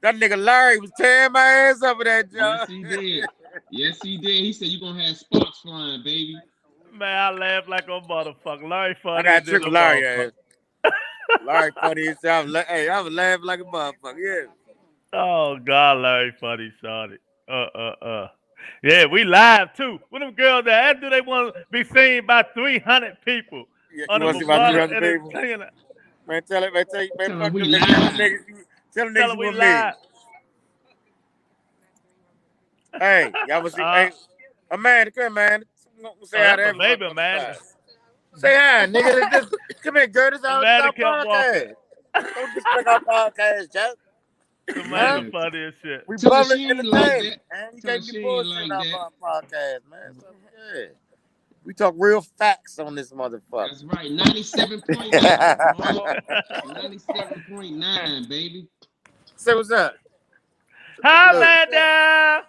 That nigga Larry was tearing my ass up with that Yes, job. he did. Yes, he did. He said you gonna have sparks flying, baby. Man, I laugh like a motherfucker. Larry I funny got than tricked a with Larry motherfucker. ass. Larry funny as hell. Hey, I was laughing like a motherfucker. Yeah. Oh God, Larry funny, shawty. Uh. Yeah, we live too. What them girls that do they want to be seen by 300 people You on the want to see my Bavada 300 people? Entertainment? Man, tell it, man, man, Tell him fuck we them niggas. live. Tell them Tell niggas them you we with me. live. Hey, y'all want to see, Uh, hey, Amanda, come here, man. Say oh, hi that's to my every baby, motherfucker man. side. Say hi, nigga. Come here, girl. This Amanda our kept walking. podcast. Don't disrespect our podcast, Chuck. Huh? Amanda Yeah. funny as shit. We Tell her public she ain't like entertainment, that. man. You Tell her can't be she ain't bullshitting like that. our podcast, man. So, yeah. We talk real facts on this motherfucker. That's right. 97.9, Mark. 97.9, baby. Say what's up. Hi, Look. Amanda.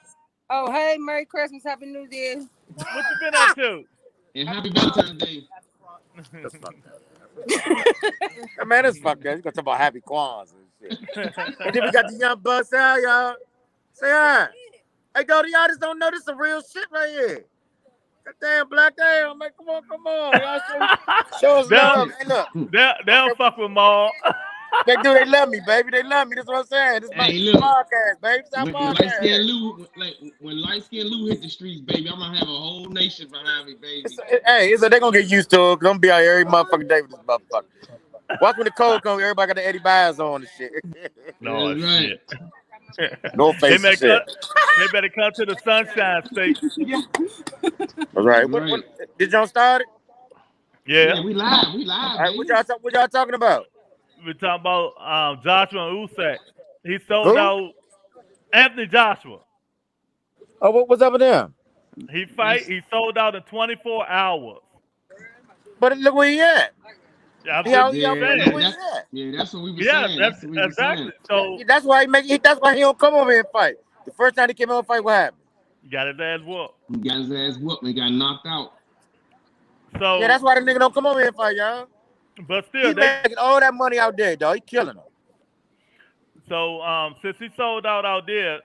Oh, hey, Merry Christmas, Happy New Year. What you been up to? And happy Valentine's Day. That's fucked up. Hey, man, that's fucked up. You gonna talk about happy Kwanzaa and shit. And then we got the young bus out, y'all. Say hi. Hey, Dodie, y'all just don't know this some real shit right here. Goddamn black damn, man. Come on. Y'all show us they'll, love. Hey, look. they'll Okay, fuck with Maul. they love me, baby. They love me. That's what I'm saying. This is my Hey, look. podcast, baby. This is our When light skin podcast. Lou, when light skin Lou hit the streets, baby, I'm gonna have a whole nation behind me, baby. They're gonna get used to it. Cause I'm gonna be out here every motherfucking day with this motherfucker. Watch when the cold comes, everybody got the Eddie Byers on and shit. No That's right. shit. No they face and better shit. come to the Sunshine State. All right. That's right. Did y'all start it? Yeah. Yeah, we live. We All live, right. baby. What y'all talking about? We're talking about Joshua and Usyk. He sold Who? out Anthony Joshua. Oh, what's up with them? That's He sold out in 24 hours. But look where he at. I'm He just out. yeah, Look where he that's at. that's what we were yeah, saying. that's That's what we were exactly. saying. So That's why That's why he don't come over here and fight. The first time he came over and fight, what happened? you got his ass whooped. He got his ass whooped and got knocked out. Yeah, So that's why the nigga don't come over here and fight, y'all. but He still making all that money out there, dog. He killing them. since he sold out there,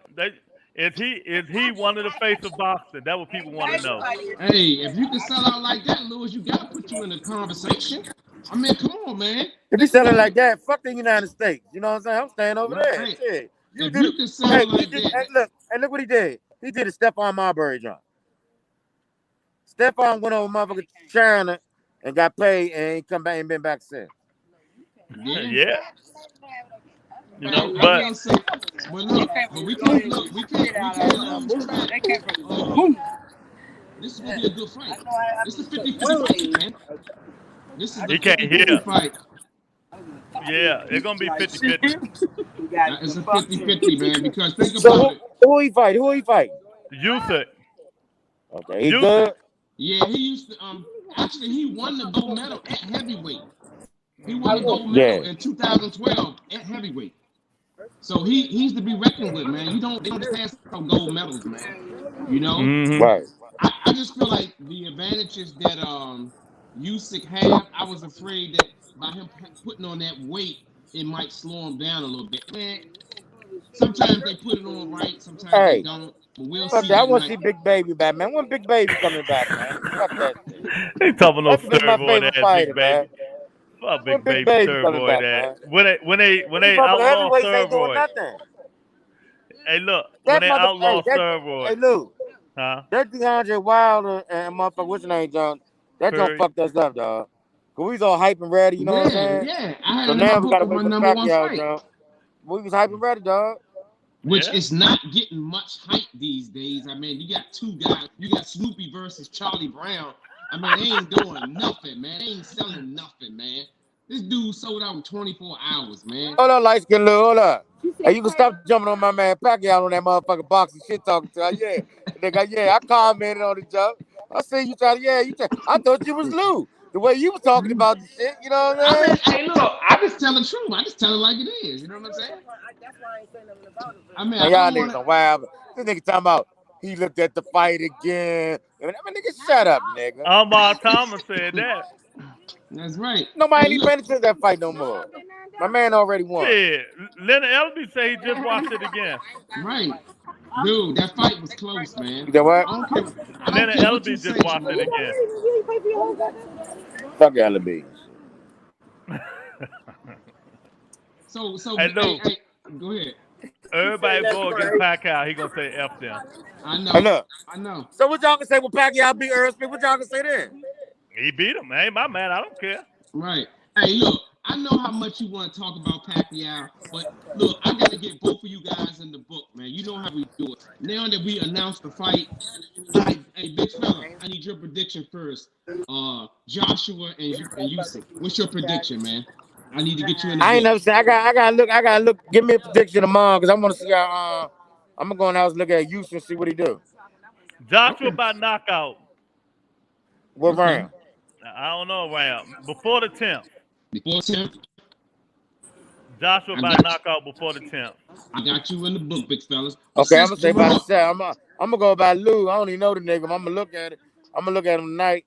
is he one of the face of boxing? That's what people want to know. Hey, if you can sell out like that, Lewis, you gotta put you in the conversation. I mean, come on, man. If he Think selling about like it. that, fuck the United States. You know what I'm saying? I'm staying over there. Right. Shit. You If do you the, can hey, sell he like did, that, look what he did. He did a Stephon Marbury jump. Stephon went over motherfucking China and got paid and he come back and been back since. yeah. Yeah, But I but will say, but look, but we can't look, we can't lose track. This is gonna be a good fight. This is a 50-50 fight, man. This is the he can't 50-50 hear. fight. Yeah, it's gonna be 50-50. It's a 50-50, man. Because think So about it. who he fight? Who he fight? Usyk, Okay, he Usyk. good. Yeah, he used to actually he won the gold medal at heavyweight. He won the gold Yeah. medal in 2012 at heavyweight. So he's to be reckoned with, man. They don't pass on gold medals, man. You know? Mm-hmm. Right. I just feel like the advantages that Usyk have, I was afraid that by him putting on that weight, it might slow him down a little bit. Man, sometimes they put it on right, sometimes they Hey, don't. But we'll fuck see that. I that want to night. see Big Baby back, man. When Big Baby coming back, man? Fuck that shit. He talking no That is my steroid favorite ass fighter, big man. baby. Fuck When big Big baby Baby coming steroid back, ass. man? When These they motherfucking outlaw heavyweights ain't doing steroids. nothing. Hey, look, when they outlaw Hey, steroids, Lou, huh? that DeAndre Wilder and motherfucker, what's your name, John? That don't Curry. fucked us up, dog. Cause we was all hype and ready, you know what I'm Yeah, saying? yeah. I had So it in my now we book gotta of wait my for the number one Pacquiao, fight, John. We was hype and ready, dog. which Yeah. is not getting much hype these days. I mean, you got two guys. You got Snoopy versus Charlie Brown. I mean, they ain't doing nothing, man. They ain't selling nothing, man. This dude sold out in 24 hours, man. Hold on, light skin Lou, hold up. Hey, you can stop jumping on my man Pacquiao on that motherfucking boxing shit talking to her. Yeah. Nigga, yeah, I commented on the joke. I see you trying to, I thought you was Lou. The way you was talking about the shit, you know what I'm I saying? mean, hey, look, I just tell the truth. I just tell it like it is. You know what I'm saying? I mean, Man, I y'all don't want niggas to. are wild. This nigga talking about he looked at the fight again. I mean, nigga, shut up, nigga. Amar Thomas said that. That's right. Nobody Hey, ain't look. paying attention to that fight no more. My man already won. Shit. Leonard Elby say he just watched it again. Right. Dude, that fight was close, man. You know what? I don't care. I don't Leonard care what you Elby say, just watched it Jamal. again. Fuck Allaby. So, Hey, Lou. hey, go ahead. Everybody go against Pacquiao. He gonna say F them. I Hey, know. look. I know. So what y'all can say when Pacquiao beat Earl Smith? What y'all can say then? He beat him, man. My man, I don't care. Right. Hey, look. I know how much you want to talk about Pacquiao, but look, I got to get both of you guys in the book, man. You know how we do it. Now that we announced the fight, hey, big fella, I need your prediction first. Joshua and Usyk. What's your prediction, man? I need to get you in the I ain't book. never said. I gotta look. Give me a prediction tomorrow because I want to see how. I'm gonna go in the house and look at Houston and see what he do. Joshua Okay. by knockout. What Okay. round? I don't know round. Before the 10th. Before 10, Joshua I by got you. knockout before the 10th. I got you in the book, big fellas. But Okay, I'm since gonna say by the Jamal, set. I'm gonna go by Lou. I don't even know the nigga. But I'm gonna look at it. I'm gonna look at him tonight.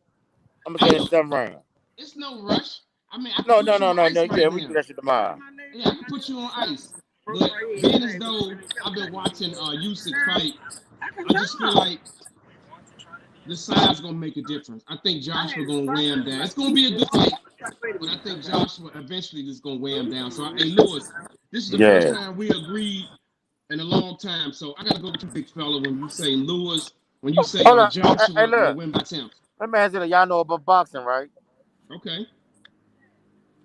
I'm gonna hey, say it's look, 7 round. it's no rush. I mean, I can No, put no, you no, on no, no. ice Yeah, right we do now. that shit tomorrow. Yeah, I can put you on ice. But being as though I've been watching Usyk fight, I just feel like the size gonna make a difference. I think Joshua gonna weigh him down. It's gonna be a good fight, but I think Joshua eventually is gonna weigh him down. So, hey, Lewis, this is the first Yeah. time we agreed in a long time. So I gotta go with you, big fella, when you say Lewis, when you say Hold on. Hey, Joshua will look. win by 10. Let me ask you. Y'all know about boxing, right? Okay.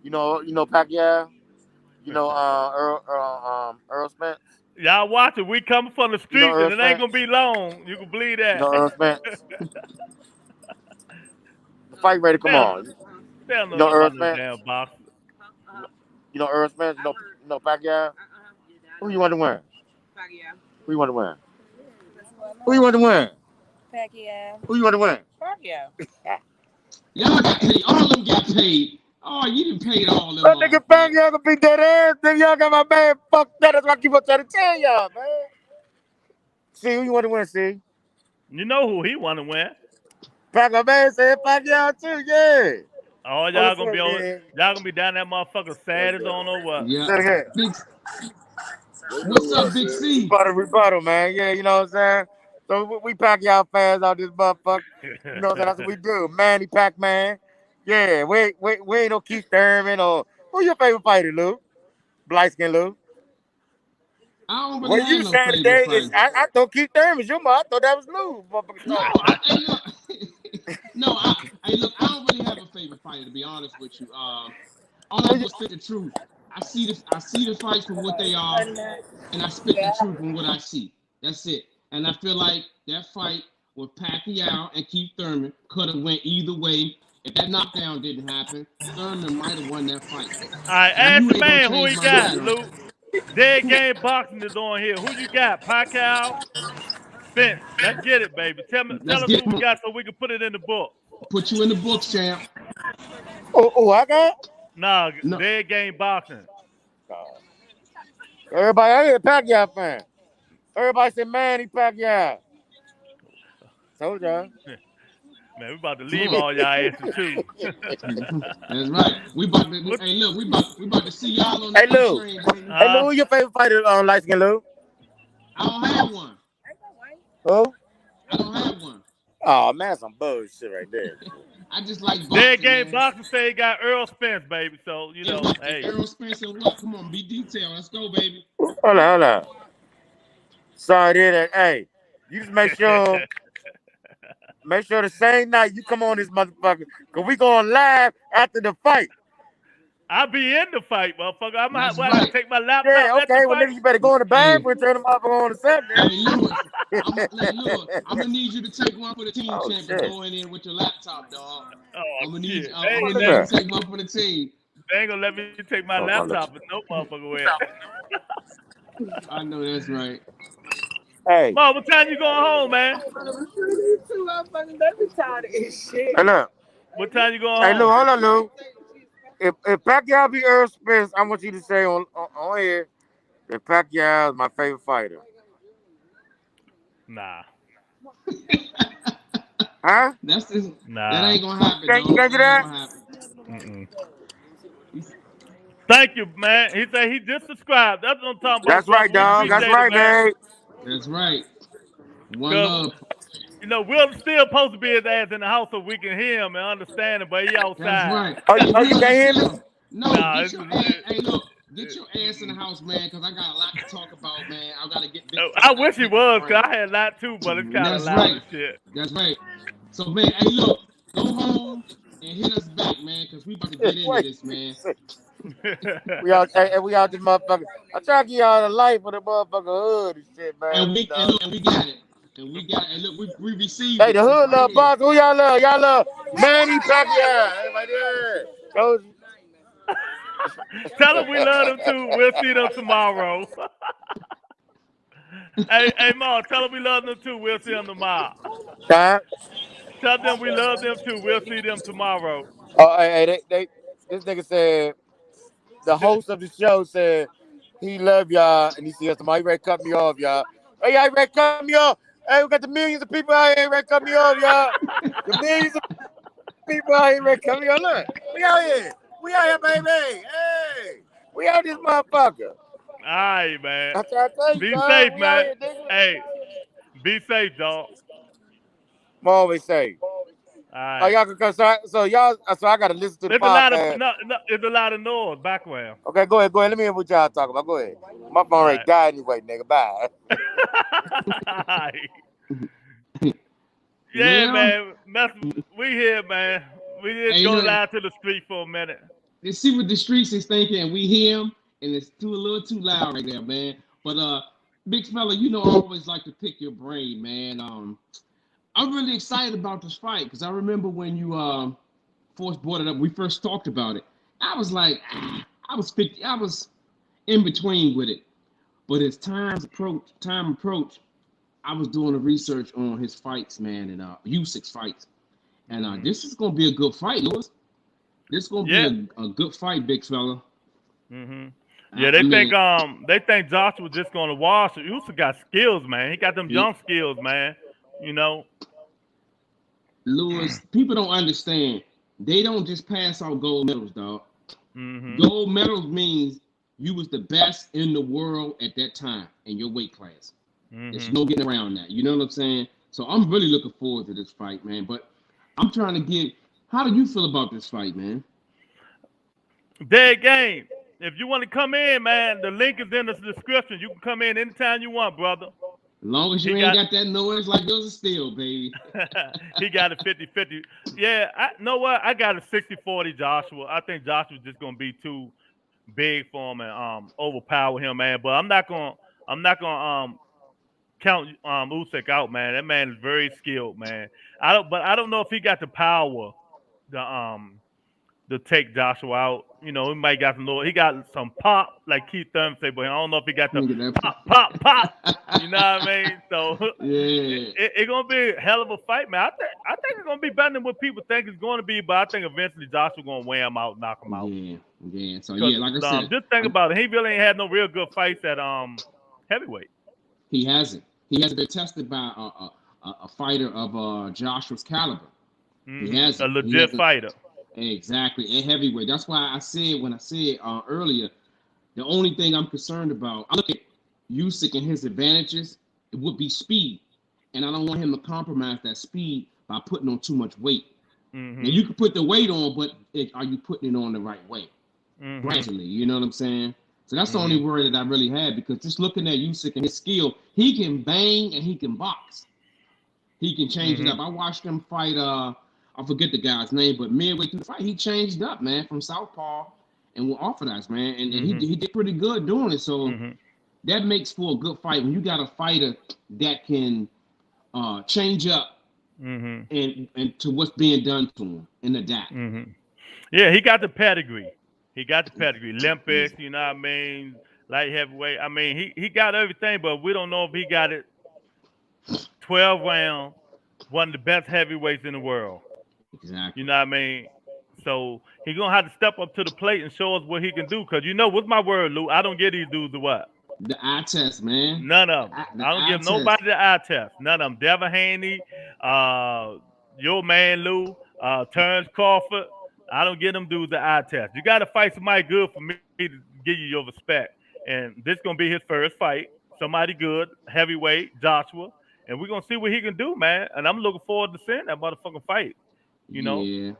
You know Pacquiao. You know Earl Spence. Y'all watch it. We coming from the You know streets and Earl it ain't gonna Spence. be long. You can believe You know that. Earl Spence. The fight ready. Come They don't, on. they don't You know know nothing Earl about no Spence. damn boxing. You know Earl Spence. You know Pacquiao. Who you want to win? Who you want to win? Who you want to win? Pacquiao. Who you want to win? Pacquiao. Y'all got paid. All of them got paid. Oh, you didn't pay all of them That off, nigga man. Pacquiao gonna beat that ass. Nigga, y'all got my man fucked up. That's why I keep on trying to tell y'all, man. See who you want to win? See You know who he want to win. Pacquiao man said Pacquiao too. Yeah. All Oh, y'all what's gonna be up, on. man? Y'all gonna be down that motherfucker sad as on or what? Yeah. Say it again. Big. What's up, Big C? Rebuttal, man. Yeah, you know what I'm saying? So we Pacquiao fans out this motherfucker. You know what I'm saying? That's what we do. Manny Pac-Man. Yeah, we ain't no Keith Thurman or who your favorite fighter, Lou? Light skin Lou. I don't really What have you no saying favorite today is fighter. I thought Keith Thurman's your mother. I thought that was Lou. Motherfucker No, talking. hey, look. No, hey, look, I don't really have a favorite fighter, to be honest with you. All I Who do you- is spit the truth. I see the fights for what they are, and I spit the truth from what I see. That's it. And I feel like that fight with Pacquiao and Keith Thurman could have went either way. If that knockdown didn't happen, Thurman might have won that fight. All right, Now ask you the ain't gonna man who change he my got, mind on. Luke. Dead Game Boxing is on here. Who you got? Pacquiao, Spence. Let's get it, baby. Let's Tell us get who we got so we can put it in the book. put you in the books, champ. I got? Nah, No, Dead Game Boxing. Oh. Everybody I hear Pacquiao fan. Everybody say Manny Pacquiao. Told y'all. Man, we about to come leave on. all y'all asses too. That's right. What? Hey, look, we about to see y'all on the Hey E Lou. train, baby. Hey Lou, who your favorite fighter on light skin Lou? I don't have one. Who? I don't have one. Oh man, that's some bullshit right there. I just like Dead boxing, Game man. Boxing say he got Earl Spence, baby. So, you And know, what? And hey. Errol Spence and what? Come on, be detailed. Let's go, baby. Hold on. Sorry to hear that. Hey, you just make sure the same night you come on this motherfucker, cause we going live after the fight. I'll be in the fight, motherfucker. That's I gotta right. take my laptop Yeah, at the okay. Well, fight. nigga, you better go in the Hey, bathroom and turn the motherfucker on the set, hey, then. Lewis. I'm gonna need you to take one for the team, Oh champ, and shit. go in there with your laptop, dog. Oh, shit. I'm gonna What's need you that? to take one for the team. They ain't gonna let me take my Oh, my lip. laptop, but no motherfucker with. I know that's right. Hey, Mom, what time you going home, man? hey, look. What time you going Hey, Lou, home? hold on, Lou. If Pacquiao be Earl Spence, I want you to say on here that Pacquiao is my favorite fighter. Nah. Huh? That Nah. ain't gonna happen, You dog. can't do That ain't that? gonna happen. Mm-mm. Thank you, man. He said he just subscribed. That's what I'm talking about, That's right, brother. We dog. That's appreciate it, right, man. man. That's right. One Cause love. Will's still supposed to be his ass in the house so we can hear him and understand him, but he That's outside. right. Oh, And you here's can't the hear me? deal. No, Nah, get your ass. Hey, look, get your ass in the house, man, because I got a lot to talk about, man. I gotta get big. I I gotta wish he pick his was, brain. cause I had a lot too, but it's kind of That's loud right. as shit. That's right. So, man, hey, look, go home and hit us back, man, because we about to get into Wait. this, man. We out, hey, we out this motherfucker. I try to get y'all the life of the motherfucking hood and shit, man. And we You and know? look, and we got it. And we got it. And look, we received Hey, it. the It's hood right love here. boss. Who y'all love? Y'all love Manny Pacquiao. Everybody there. Told you. Tell him we love them too. We'll see them tomorrow. hey, Ma, tell them we love them too. We'll see them tomorrow. Huh? Tell them we love them too. We'll see them tomorrow. Oh, they, this nigga said, the host of the show said he love y'all and he see us tomorrow. He ready to cut me off, y'all. Hey, y'all ready to cut me off? Hey, we got the millions of people out here ready to cut me off, y'all. The millions of people out here ready to cut me off. Look, we out here. We out here, baby. Hey, we out this motherfucker. All right, man. I try to tell you, Be dog. safe, We out man. here, nigga. Hey, be safe, dog. I'm always say. All Oh, right. y'all can come. So y'all, so I gotta listen to the There's a lot of podcast. there's a lot of noise background. Okay, go ahead. Let me hear what y'all talking about. Go ahead. My phone All rate right. died anyway, nigga. Bye. All right. Yeah, Well, man. We here, man. We just hey, go look, live to the street for a minute. let's see what the streets is thinking. And we hear him, and it's a little too loud right there, man. But big fella, you know I always like to pick your brain, man. I'm really excited about this fight because I remember when you first brought it up, we first talked about it. I was like, I was in between with it. But as time approached, I was doing the research on his fights, man, and Usyk's fights. And this is gonna be a good fight, Lewis. This is gonna be a good fight, big fella. Mm-hmm. Yeah, they think Joshua just gonna wash. Usyk got skills, man. He got them jump skills, man. You know. Lewis, people don't understand. They don't just pass out gold medals, dog. Mm-hmm. Gold medals means you was the best in the world at that time in your weight class. Mm-hmm. There's no getting around that. You know what I'm saying? So I'm really looking forward to this fight, man. But I'm trying to get. How do you feel about this fight, man? Dead game. If you want to come in, man, the link is in the description. You can come in anytime you want, brother. As long as you ain't got that noise like yours is still, baby. He got a 50-50. Yeah, know what? I got a 60-40 Joshua. I think Joshua's just gonna be too big for him and overpower him, man. But I'm not gonna count Usyk out, man. That man is very skilled, man. I don't know if he got the power to take Joshua out. You know, he might got he got some pop, like Keith Thurman say, but I don't know if he got the pop. You know what I mean? So yeah, it's gonna be a hell of a fight, man. I think it's gonna be better than what people think it's gonna be, but I think eventually Joshua gonna wear him out, knock him out. Yeah. So yeah, like I said, just think about it. He really ain't had no real good fights at heavyweight. He hasn't. He hasn't been tested by a fighter of Joshua's caliber. Mm-hmm. He hasn't. A legit fighter. Exactly, at heavyweight. That's why I said when I said earlier, the only thing I'm concerned about, I look at Usyk and his advantages, it would be speed. And I don't want him to compromise that speed by putting on too much weight. Mm-hmm. Now, you can put the weight on, but are you putting it on the right way? Mm-hmm. Gradually, you know what I'm saying? So that's the only worry that I really had, because just looking at Usyk and his skill, he can bang and he can box. He can change it up. I watched him fight, I forget the guy's name, but midway through the fight, he changed up, man, from southpaw and went orthodox, man. And he did pretty good doing it. So that makes for a good fight. When you got a fighter that can change up and to what's being done to him and adapt. Yeah, he got the pedigree. Olympics, you know what I mean? Light heavyweight. I mean, he got everything, but we don't know if he got it 12 rounds, one of the best heavyweights in the world. Exactly. You know what I mean? So he's going to have to step up to the plate and show us what he can do. Because, you know, what's my word, Lou? I don't get these dudes the what? The eye test, man. None of them. I don't give nobody the eye test. None of them. Devin Haney, your man, Lou, Terrence Crawford. I don't get them dudes the eye test. You got to fight somebody good for me to give you your respect. And this gonna be his first fight. Somebody good, heavyweight, Joshua, and we're gonna see what he can do, man. And I'm looking forward to seeing that motherfucking fight. You know, Yeah.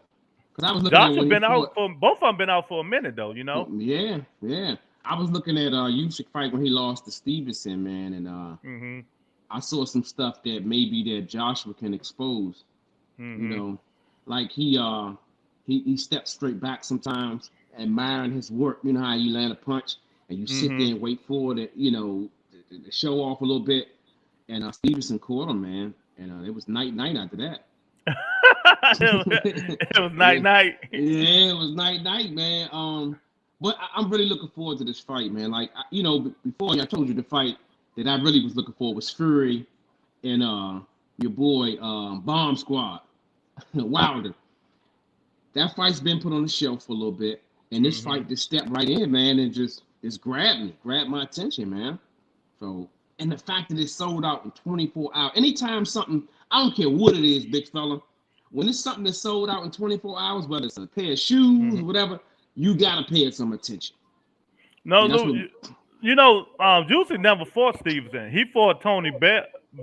Because I was looking at Joshua when he been out fought. for both of them been out for a minute though. You know. Yeah, yeah. I was looking at Usyk fight when he lost to Stevenson, man, and Mm-hmm. I saw some stuff that maybe that Joshua can expose. Mm-hmm. You know, like he steps straight back sometimes, admiring his work. You know how you land a punch and you sit there and wait for it, to show off a little bit. And Stevenson caught him, man, and it was night after that. It was night. Yeah, it was night, man. But I'm really looking forward to this fight, man. Like, before I told you the fight that I really was looking for was Fury and your boy Bomb Squad, Wilder. That fight's been put on the shelf for a little bit, and this fight just stepped right in, man, and just grabbed my attention, man. So, and the fact that it's sold out in 24 hours. Anytime something, I don't care what it is, big fella, when it's something that's sold out in 24 hours, whether it's a pair of shoes, whatever, you gotta pay it some attention. No, Lou, Juicy never fought Stevenson. He fought Tony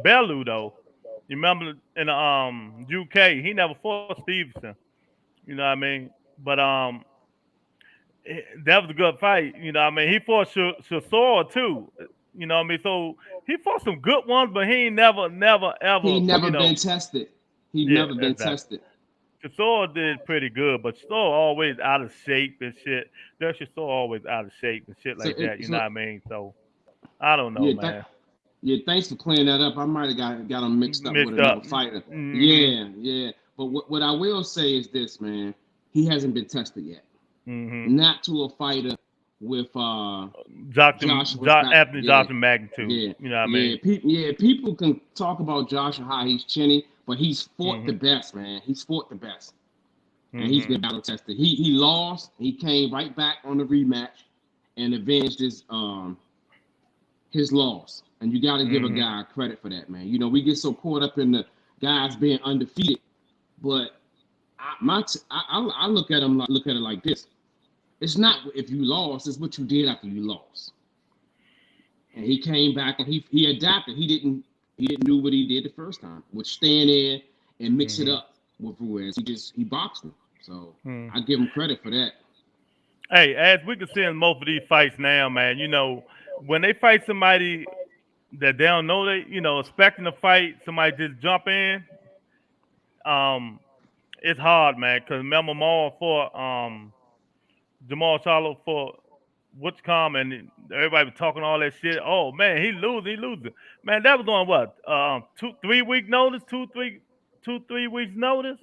Bellew though. You remember in the UK, he never fought Stevenson. You know what I mean? But that was a good fight. You know what I mean? He fought Chisora too. You know what I mean? So he fought some good ones, but he ain't never ever. He never been tested. He never been tested. Chisora did pretty good, but Chisora always out of shape and shit. There's Chisora always out of shape and shit like that. You know what I mean? So I don't know, man. Thanks for clearing that up. I might have got him mixed up with another fighter. Mm-hmm. Yeah. But what I will say is this, man. He hasn't been tested yet. Mm-hmm. Not to a fighter with Anthony Johnson magnitude. Yeah. You know what I mean? People can talk about Joshua how he's chinny, but he's fought the best, man. He's fought the best. And he's been battle tested. He lost. He came right back on the rematch and avenged his loss. And you got to give a guy credit for that, man. You know, we get so caught up in the guys being undefeated, but I look at it like this. It's not if you lost, it's what you did after you lost. And he came back and he adapted. He didn't do what he did the first time, which stand there and mix it up with Ruiz. He boxed him. So I give him credit for that. Hey, as we can see in most of these fights now, man, you know, when they fight somebody that they don't know, expecting to fight, somebody just jump in, it's hard, man. Because remember Jamal Charlo for what's common, and everybody was talking all that shit. Oh man, he losing. Man, that was on what? 2-3 week notice, 2-3 weeks notice.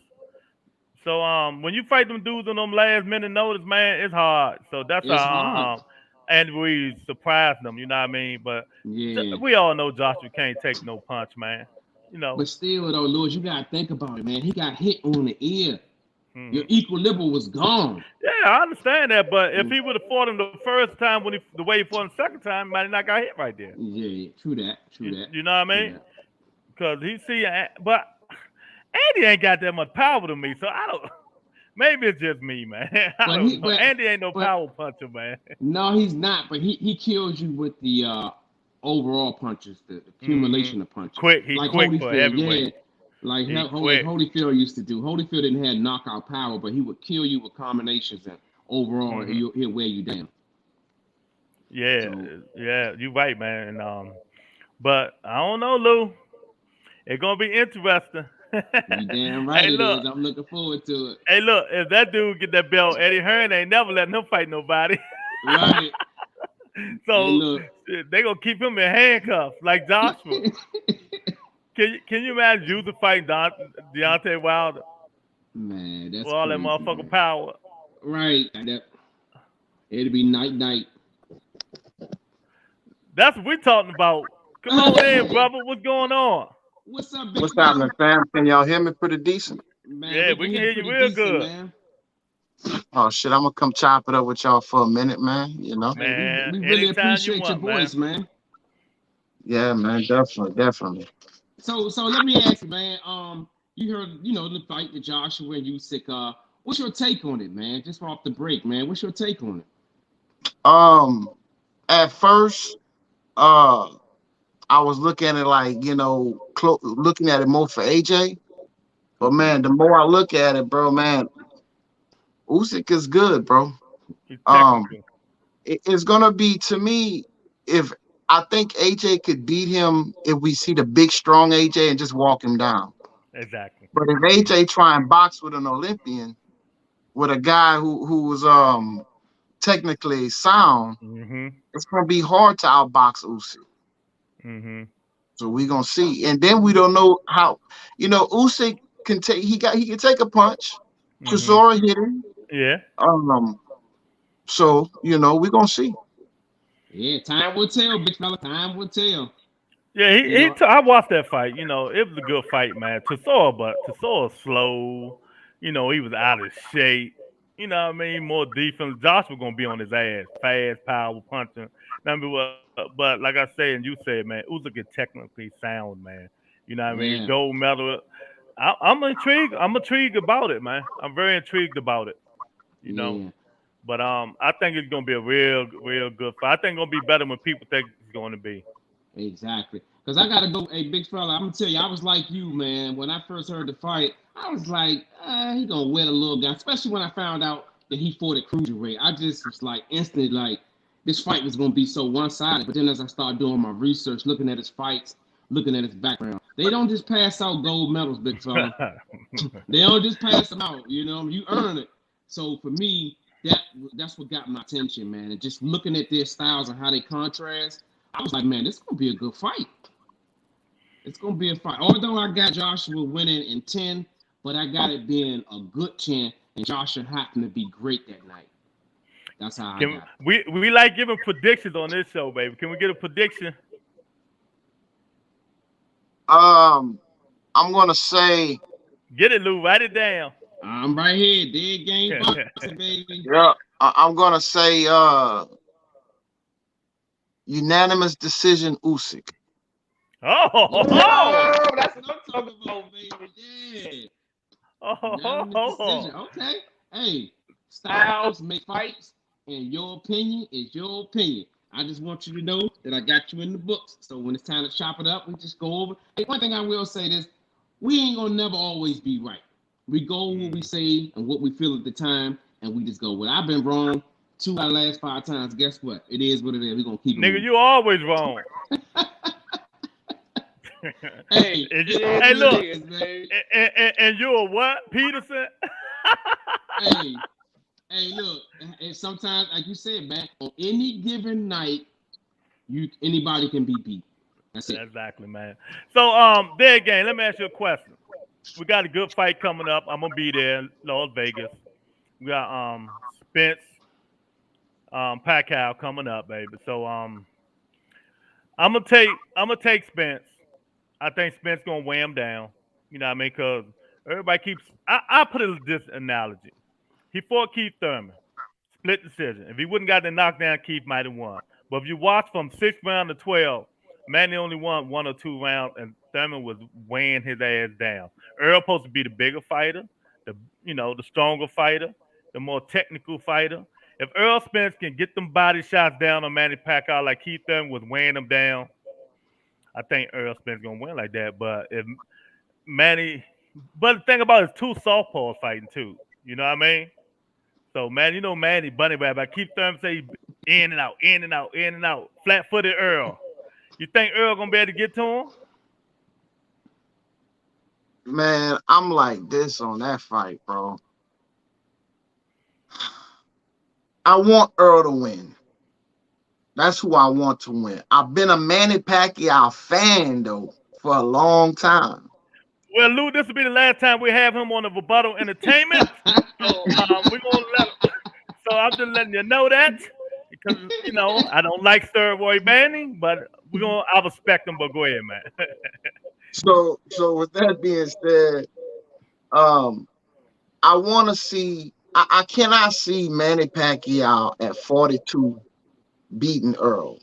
So when you fight them dudes on them last minute notice, man, it's hard. So that's how and we surprised them, you know what I mean? But we all know Joshua can't take no punch, man. You know. But still though, Lewis, you gotta think about it, man. He got hit on the ear. Your equilibrium was gone. Yeah, I understand that, but if he would have fought him the first time the way he fought him the second time, he might have not got hit right there. Yeah, true that. You know what I mean? Because but Andy ain't got that much power to me, so I don't. Maybe it's just me, man. Andy ain't no power puncher, man. No, he's not. But he kills you with the overall punches, the accumulation of punches. He's quick for heavyweight. Like Holyfield used to do. Holyfield didn't have knockout power, but he would kill you with combinations, and overall he'll wear you down. Yeah, you're right, man. But I don't know, Lou. It's gonna be interesting. You damn right it is. I'm looking forward to it. Hey, look, if that dude get that belt, Eddie Hearn ain't never letting him fight nobody. Right. So they gonna keep him in handcuffs like Joshua. Can you imagine Juicy fighting Deontay Wilder? Man, that's with all that motherfucking power. Right. It'll be night. That's what we're talking about. Come on in, brother. What's going on? What's up, What's happening, fam? Can y'all hear me pretty decent? Man, yeah, we can hear you real good. Man. Oh shit, I'm gonna come chop it up with y'all for a minute, man. You know, man, we really appreciate your voice, man. Yeah, man, definitely. So let me ask you, man. You heard, the fight with Joshua and Usyk. What's your take on it, man? Just off the break, man. What's your take on it? Um, at first, uh, I was looking at it like, looking at it more for AJ. But Okay. man, the more I look at it, bro, man, Usyk is good, bro. He's Um, technical. it's gonna be to me if I think AJ could beat him if we see the big strong AJ and just walk him down. Exactly. But if Mm-hmm. AJ try and box with an Olympian, with a guy who's technically sound, Mm-hmm. it's gonna be hard to outbox Usyk. Mm-hmm. So we're gonna see. And then we don't know how, Usyk can take he can take a punch. Mm-hmm. Chisora hit him. Yeah. So we're gonna see. Yeah, time will tell, big fella. Time will tell. Yeah, You know, I watched that fight. It was a good fight, man. Tesora's slow. He was out of shape. You know what I mean? More defense. Josh was gonna be on his ass, fast, power, punching. But like I said, and you said, man, Usyk is technically sound, man. You know what I mean? yeah, Gold medal. I'm intrigued. I'm intrigued about it, man. I'm very intrigued about it. You know. yeah, But I think it's gonna be a real, real good fight. I think it's gonna be better when people think it's gonna be. exactly. Because I gotta go, hey, big fella. I'm gonna tell you, I was like you, man. When I first heard the fight, I was like, he gonna win a little guy. Especially when I found out that he fought at cruiserweight. I just was like instantly like, this fight was gonna be so one-sided. But then as I started doing my research, looking at his fights, looking at his background, they don't just pass out gold medals, big fella. They don't just pass them out. You earn it. So for me, that's what got my attention, man. And just looking at their styles and how they contrast, I was like, man, this is gonna be a good fight. It's gonna be a fight. Although I got Joshua winning in 10, but I got it being a good 10, and Joshua happened to be great that night. That's how I Can got it. we like giving predictions on this show, baby? Can we get a prediction? I'm gonna say, Get it, Lou. Write it down. I'm right here, dead game boxing, baby. yeah, I'm gonna say unanimous decision Usyk. Oh, That's what I'm talking about, baby. Yeah. Unanimous decision. Okay. Hey, styles make fights, and your opinion is your opinion. I just want you to know that I got you in the books. So when it's time to chop it up, we just go over. Hey, one thing I will say is we ain't gonna never always be right. We go what we say and what we feel at the time, and we just go. Well, I've been wrong 2 out of the last 5 times. Guess what? It is what it is. We're gonna keep it Nigga, moving. you always wrong. Hey, Hey, look, is, man. and you a what, Peterson? Hey, look. And sometimes, like you said, man, on any given night, anybody can be beat. That's it. Exactly, man. So, there again, let me ask you a question. We got a good fight coming up. I'm gonna be there in Las Vegas. We got Spence, Pacquiao coming up, baby. So I'm gonna take Spence. I think Spence gonna weigh him down. You know what I mean? Because everybody keeps. I put it this analogy. He fought Keith Thurman, split decision. If he wouldn't got the knockdown, Keith might have won. But if you watch from 6th round to 12, Manny only won 1 or 2 rounds, and Thurman was weighing his ass down. Earl supposed to be the bigger fighter, the stronger fighter, the more technical fighter. If Earl Spence can get them body shots down on Manny Pacquiao like Keith Thurman was weighing him down, I think Earl Spence gonna win like that. But if Manny, but the thing about it is 2 southpaws fighting too. You know what I mean? So man, Manny bunny rabbit. I keep Thurman say in and out, in and out, in and out. Flat footed Earl. You think Earl gonna be able to get to him? Man, I'm like this on that fight, bro. I want Earl to win. That's who I want to win. I've been a Manny Pacquiao fan though for a long time. Well, Lou, this will be the last time we have him on the Rebuttal Entertainment. So we're gonna let him. So I'm just letting you know that because I don't like steroid banning, but I respect him. But go ahead, man. So with that being said, I want to see. I cannot see Manny Pacquiao at 42 beating Earl.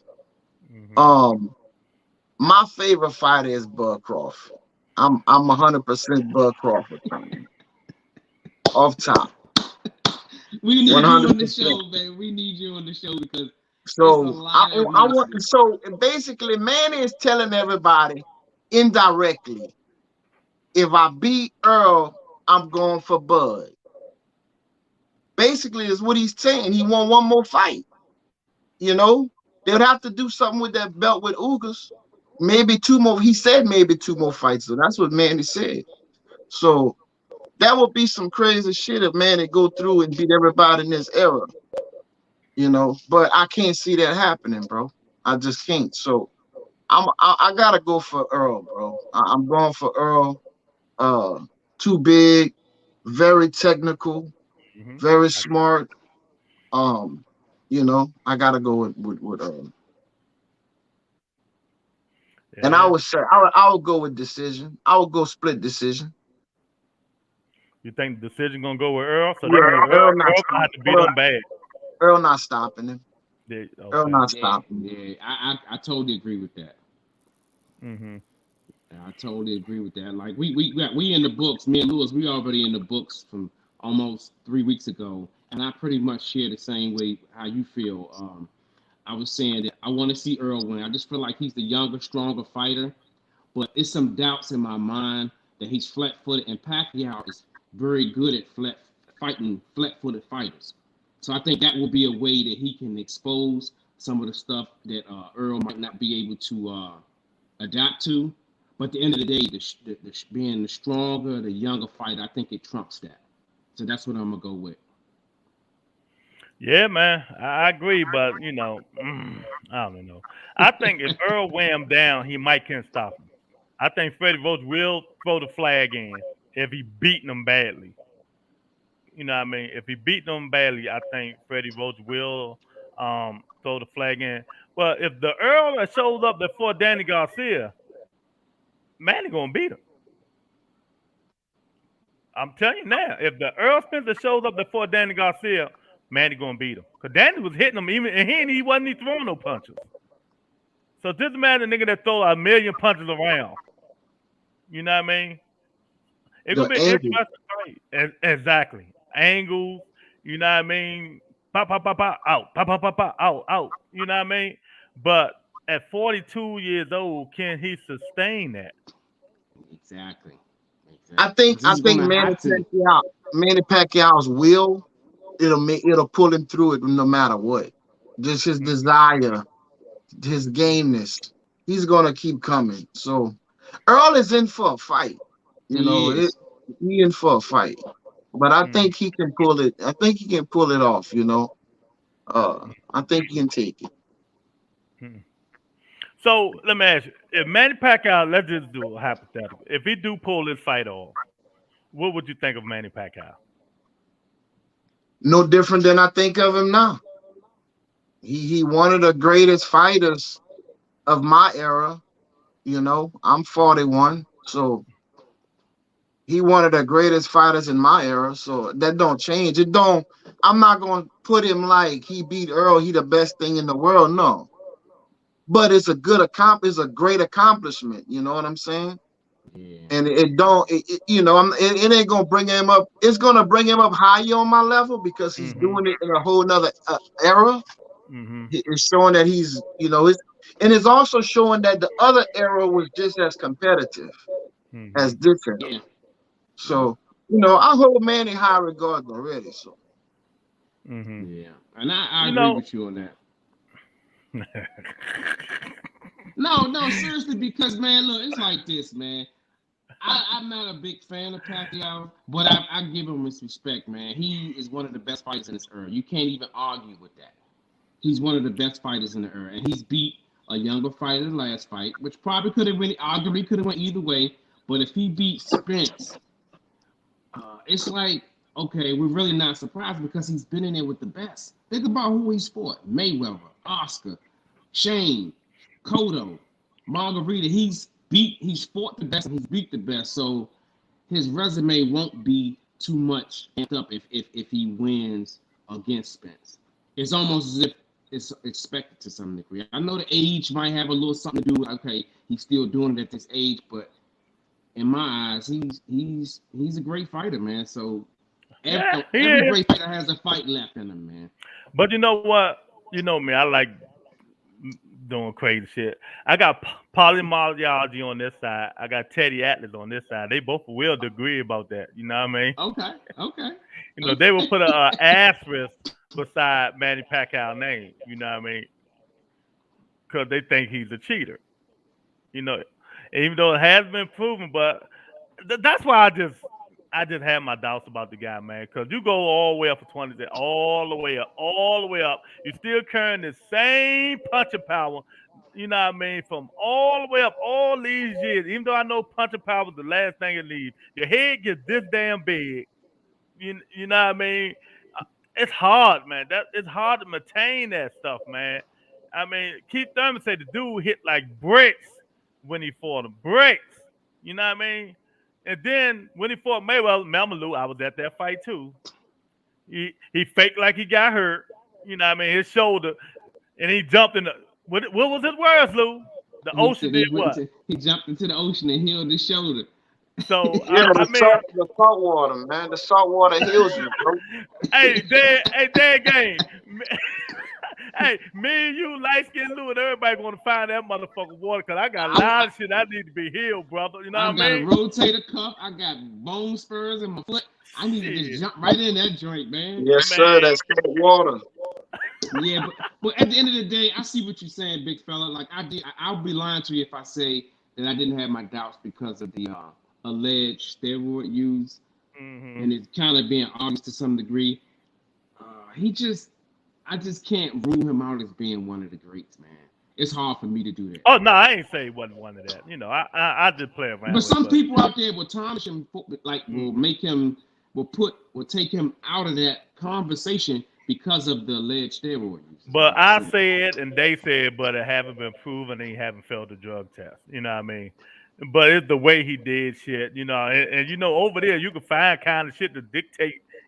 Mm-hmm. My favorite fighter is Bud Crawford. I'm 100% Bud Crawford fan. Off top. We need you on the 100%. show, man. We need you on the show because it's a So lot of I want. emotion. So basically, Manny is telling everybody indirectly, if I beat Earl, I'm going for Bud. Basically, is what he's saying. He want one more fight. You know, they would have to do something with that belt with Ugas. Maybe two more. He said maybe two more fights. So that's what Manny said. So that would be some crazy shit if Manny go through and beat everybody in this era. You know, but I can't see that happening, bro. I just can't. So I gotta go for Earl, bro. I'm going for Earl. Uh, too big, very technical, Mm-hmm. very smart. Um, I gotta go with and I Yeah. would say I would go with decision. I would go split decision. You think the decision gonna go with Earl? So that Yeah, means Earl not Earl gonna stopping. have to beat him bad. Earl not stopping him. Earl Okay. not Yeah, stopping him. yeah. I totally agree with that. Mm-hmm. I totally agree with that. Like we in the books. Me and Lewis, we already in the books from almost 3 weeks ago, and I pretty much share the same way how you feel. I was saying that I want to see Earl win. I just feel like he's the younger, stronger fighter, but it's some doubts in my mind that he's flat-footed, and Pacquiao is very good at flat-footed fighters. So I think that will be a way that he can expose some of the stuff that Earl might not be able to adapt to. But at the end of the day, being the stronger, the younger fighter, I think it trumps that. So that's what I'm gonna go with. Yeah, man, I agree, but I don't know. I think if Earl weigh him down, he might can't stop him. I think Freddie Roach will throw the flag in if he beating him badly. You know what I mean? If he beat them badly, I think Freddie Roach will throw the flag in. But if the Earl that shows up before Danny Garcia, Manny gonna beat him. I'm telling you now, if the Earl Spencer shows up before Danny Garcia, Manny gonna beat him. Cause Danny was hitting him even, and he wasn't even throwing no punches. So this man, the nigga that throw a million punches around. You know what I mean? It's The gonna be an angle. interesting fight. Exactly. Angles, you know what I mean? Pop, pop, pop, pop, out. Pop, pop, pop, pop, out, out. You know what I mean? But at 42 years old, can he sustain that? Exactly. I think Because I he's think gonna have to. Manny Pacquiao's will, it'll pull him through it no matter what. Just his desire, his gameness. He's gonna keep coming. So Earl is in for a fight. You know, He it, is. he in for a fight. But I Mm, think he can pull it. I think he can pull it off, you know. I think he can take it. mm. So let me ask you: if Manny Pacquiao, let's just do a hypothetical. If he do pull this fight off, what would you think of Manny Pacquiao? No different than I think of him now. He one of the greatest fighters of my era. You know, I'm 41, so he one of the greatest fighters in my era. So that don't change. It don't. I'm not gonna put him like he beat Earl. He the best thing in the world. No, but it's a great accomplishment. You know what I'm saying? Yeah. And it don't. It ain't gonna bring him up. It's gonna bring him up higher on my level because he's Mm-hmm. doing it in a whole nother era. Mm-hmm. It's showing that and it's also showing that the other era was just as competitive Mm-hmm. as this era. Yeah. Yeah. So, I hold Manny high regard already. So, Mm-hmm. Yeah. And I You agree know. with you on that. No, no, seriously, because man, look, it's like this, man. I'm not a big fan of Pacquiao, but I give him his respect, man. He is one of the best fighters in this era. You can't even argue with that. He's one of the best fighters in the era, and he's beat a younger fighter in the last fight, which probably arguably could have went either way. But if he beat Spence, it's like, okay, we're really not surprised because he's been in there with the best. Think about who he's fought: Mayweather, Oscar, Shane, Cotto, Margarita. He's fought the best and he's beat the best. So his resume won't be too much amped up if he wins against Spence. It's almost as if it's expected to some degree. I know the age might have a little something to do with, okay, he's still doing it at this age, but in my eyes, he's a great fighter, man. So Every great fighter has a fight left in him, man. But you know what? You know me. I like doing crazy shit. I got polymyology on this side. I got Teddy Atlas on this side. They both will agree about that. You know what I mean? Okay. You know, they will put a asterisk beside Manny Pacquiao's name. You know what I mean? Because they think he's a cheater. You know, even though it has been proven, but that's why I just have my doubts about the guy, man. Because you go all the way up for 20, all the way up. You're still carrying the same punching power. You know what I mean? From all the way up, all these years. Even though I know punching power is the last thing you need, your head gets this damn big. You know what I mean? It's hard, man. It's hard to maintain that stuff, man. I mean, Keith Thurman said the dude hit like bricks when he fought him. Bricks. You know what I mean? And then when he fought Mayweather, Mamalou, I was at that fight too. He faked like he got hurt. You know what I mean? His shoulder. And he jumped in the what was his words, Lou? The ocean did what? He jumped into the ocean and healed his shoulder. So the salt water, man. The salt water heals you, bro. Hey, Dad Game. Hey, me and you, light skinned Lou, and everybody gonna find that motherfucking water because I got a lot of shit I need to be healed, brother. You know what I mean? I got a rotator cuff. I got bone spurs in my foot. I need to just jump right in that joint, man. Yes, man. Sir. That's good water. Yeah, but at the end of the day, I see what you're saying, big fella. Like I'll be lying to you if I say that I didn't have my doubts because of the alleged steroid use, and it's kind of being obvious to some degree. I just can't rule him out as being one of the greats, man. It's hard for me to do that. Oh no, I ain't say he wasn't one of that. You know, I just play around. But some people out there will tarnish him, like will take him out of that conversation because of the alleged steroid use. But I said and they said, but it haven't been proven and he haven't failed the drug test. You know what I mean? But it's the way he did shit, you know, and you know, over there you can find kind of shit to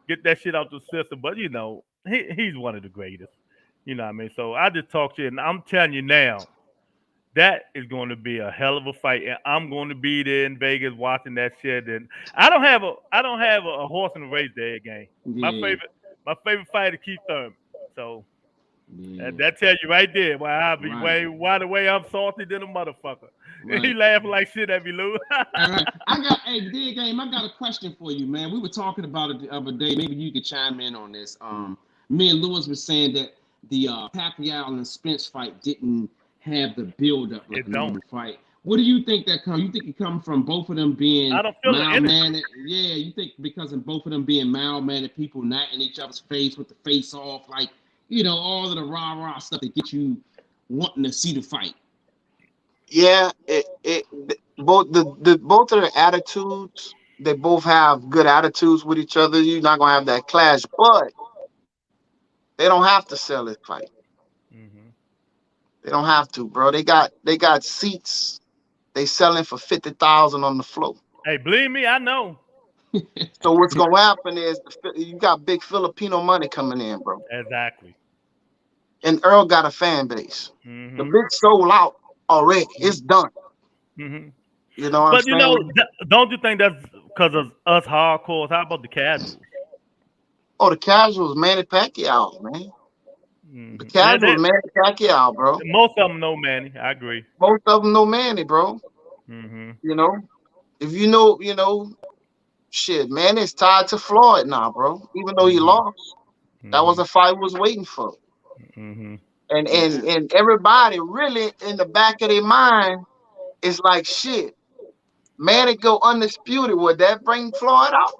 get that shit out the system. But you know, he's one of the greatest. You know what I mean? So I just talk shit, and I'm telling you now, that is going to be a hell of a fight, and I'm going to be there in Vegas watching that shit. And I don't have a horse in the race there game. Yeah. My favorite fighter, Keith Thurman. So that tells you right there why I'll be why the way I'm salty than a motherfucker. Right. He laughing like shit at me, Lou. Right. Dig Game, I got a question for you, man. We were talking about it the other day. Maybe you could chime in on this. Me and Lewis were saying that the Pacquiao and Spence fight didn't have the build up like a normal fight. What do you think that comes? You think it comes from both of them being mild-mannered? Yeah, you think because of both of them being mild-mannered people not in each other's face with the face off, like, you know, all of the rah-rah stuff that get you wanting to see the fight. Yeah, both of their attitudes, they both have good attitudes with each other. You're not gonna have that clash, but they don't have to sell this fight. Mm-hmm. They don't have to, bro. They got seats. They selling for $50,000 on the floor. Hey, believe me, I know. So what's gonna happen is you got big Filipino money coming in, bro. Exactly. And Earl got a fan base. Mm-hmm. The big sold out already. It's done. Mm-hmm. You know what I'm saying? But you know, don't you think that's because of us hardcores? How about the casuals? Oh, the casuals, Manny Pacquiao, man. Mm-hmm. The casuals, Manny Pacquiao, bro. Most of them know Manny. I agree. Most of them know Manny, bro. Mm-hmm. You know, if you know, shit, Manny's tied to Floyd now, bro. Even though he lost, that was a fight was waiting for. Mm-hmm. And everybody really in the back of their mind is like, shit, Manny go undisputed. Would that bring Floyd out?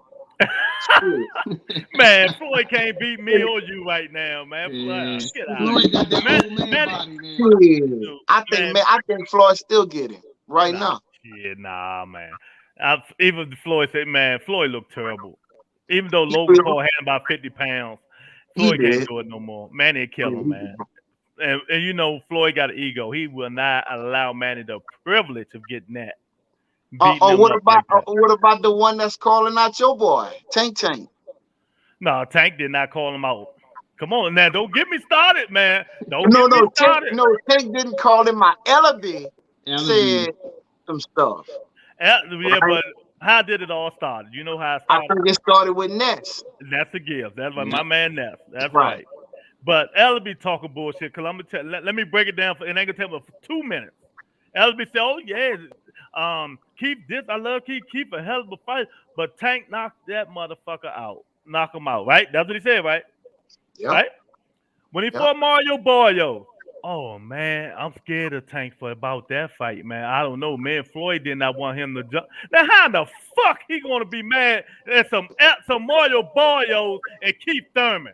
Man, Floyd can't beat me or you right now, man. Floyd, get out. Floyd got that old man body, man. I think Floyd still get him right now. Yeah, nah, man. Even Floyd said, man, Floyd looked terrible. Even though Logan Paul had about 50 pounds, Floyd can't do it no more. Manny kill him, man. And you know, Floyd got an ego. He will not allow Manny the privilege of getting that. What about the one that's calling out your boy, Tank? No, Tank did not call him out. Come on, now don't get me started, man. No, Tank didn't call him out. Ellaby said some stuff. Yeah, How did it all start? You know how it I started? think it started with Ness. That's a gift. That's like my Yep. man Ness. That's Right. right. But Ella be talking bullshit because I'm gonna tell. Let me break it down for. It ain't gonna take but for 2 minutes. Ella be say, "Oh yeah, keep this. I love keep a hell of a fight." But Tank knocked that motherfucker out. Knock him out. Right? That's what he said. Right? Yep. Right? When he Yep. fought Mario Boyo. Oh man, I'm scared of Tank for about that fight, man. I don't know, man. Floyd did not want him to jump. Now, how the fuck he gonna be mad at some Mario Boyos and Keith Thurman?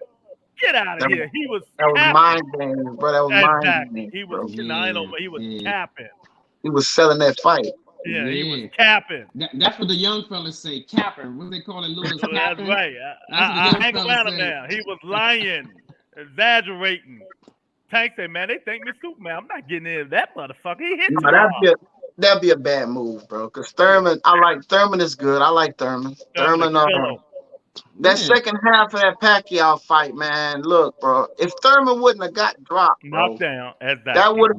Get out of That, here. He was that was capping. mind games, bro. That was mind Exactly. games, He was bro. I know, Yeah, he was yeah, capping. He was selling that fight. Yeah, he was yeah. capping. That's what the young fellas say, capping. What they call it, Lewis, Well, that's capping? right. That's what the I young hang fellas around him say. now. He was lying, exaggerating. Tank said, man, they think me Superman. I'm not getting into that motherfucker. He hit You too know, hard. that'd be a bad move, bro. Because Yeah. Thurman, I like Thurman is good. I like Thurman. Thurman a Thurman, killer. that Yeah. second half of that Pacquiao fight, man. Look, bro. If Thurman wouldn't have got dropped, bro, Knocked down. that Exactly. would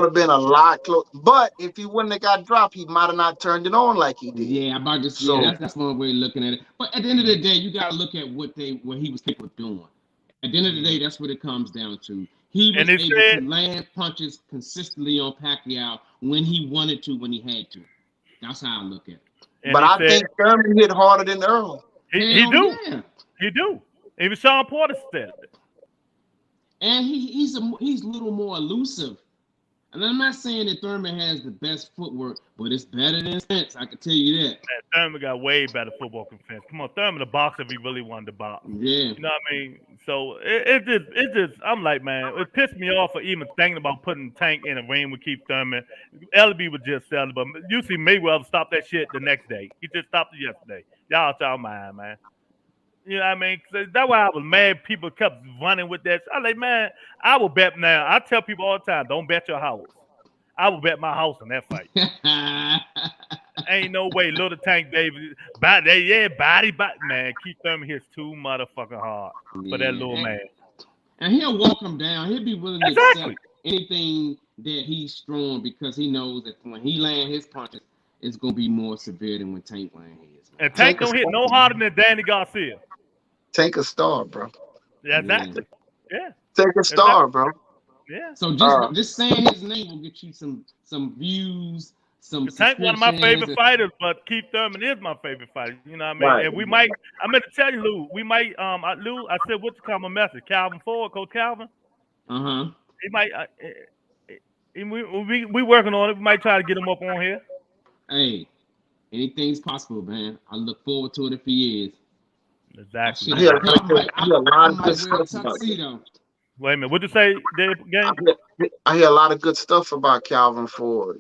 have been a lot close. But if he wouldn't have got dropped, he might have not turned it on like he did. Yeah, about this. So Yeah, that's one way of looking at it. But at the end of the day, you gotta look at what he was capable of doing. At the end of the day, that's what it comes down to. He was And he able said, to land punches consistently on Pacquiao when he wanted to, when he had to. That's how I look at it. and but he I said, think Thurman hit harder than Earl. he Hell do. yeah. He do. Even Sean Porter said it. And he's a little more elusive. And I'm not saying that Thurman has the best footwork, but it's better than Spence. I can tell you that. Man, Thurman got way better football defense. Come on, Thurman a boxer if he really wanted to box. Yeah. You know what I mean? So it just, I'm like, man, it pissed me off for even thinking about putting Tank in a ring with Keith Thurman. LB was just selling, but you see Mayweather stop that shit the next day. He just stopped it yesterday. Y'all out y'all mind, man. You know what I mean? 'Cause that's why I was mad. People kept running with that. I like, man, I will bet now. I tell people all the time, don't bet your house. I will bet my house on that fight. Ain't no way, little Tank Davis, body, man. Keith Thurman hits too motherfucking hard for that little man. And he'll walk him down. He'll be willing to Exactly. accept anything that he's throwing because he knows that when he land his punches, it's gonna be more severe than when Tank land his. And Tank don't hit no harder than Danny Garcia. Take a star, bro. Yeah, exactly. Yeah. Take a star, bro. Yeah. So just saying his name will get you some views, some. Tank one of my favorite subscriptions. fighters, but Keith Thurman is my favorite fighter. You know what I mean? Right. And we might. I'm gonna tell you, Lou. We might. Lou. I said, what's the common message? Calvin Ford, Coach Calvin. Uh-huh. He might. We working on it. We might try to get him up on here. Hey, anything's possible, man. I look forward to it if he is. Exactly. Yeah, I might wear a tuxedo. Wait a minute. What'd you say, Dave? Game? I hear a lot of good stuff about Calvin Ford.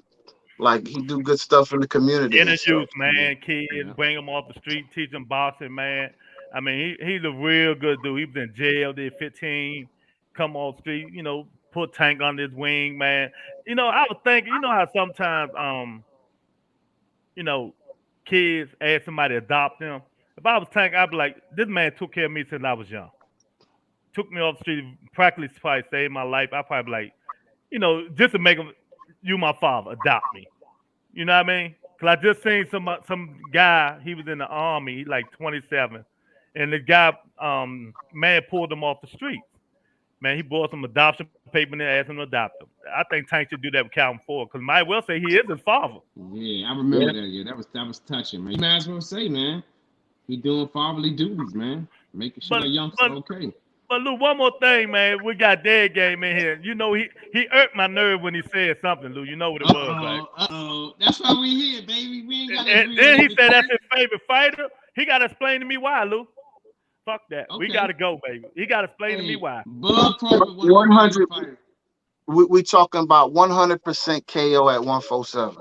Like he do good stuff in the community. Inner and stuff. youth, man. Kids, bring them off the street, teach them boxing, man. I mean, he's a real good dude. He was in jail, did 15, come off the street, you know, put Tank on his wing, man. You know, I was thinking, you know how sometimes, you know, kids ask somebody to adopt them. If I was Tank, I'd be like, this man took care of me since I was young. Took me off the street, practically probably saved my life. I'd probably be like, you know, just to make him, you my father, adopt me. You know what I mean? Because I just seen some guy, he was in the army, he like 27. And the guy, man pulled him off the street. Man, he bought some adoption paper and asked him to adopt him. I think Tank should do that with Calvin Ford, because might well say he is his father. Yeah, I remember that. Yeah, that was touching, man. You might as well say, man, he doing fatherly duties, man. Making sure the youngster okay. But Lou, one more thing, man. We got Dead Game in here. You know, he irked my nerve when he said something, Lou. You know what it was, right? That's why we here, baby. We ain't got. And then he said that's his favorite fighter. He got to explain to me why, Lou. Fuck that. Okay. We got to go, baby. He got to explain to me why. Bud Crawford, 100. We talking about 100% KO at 147.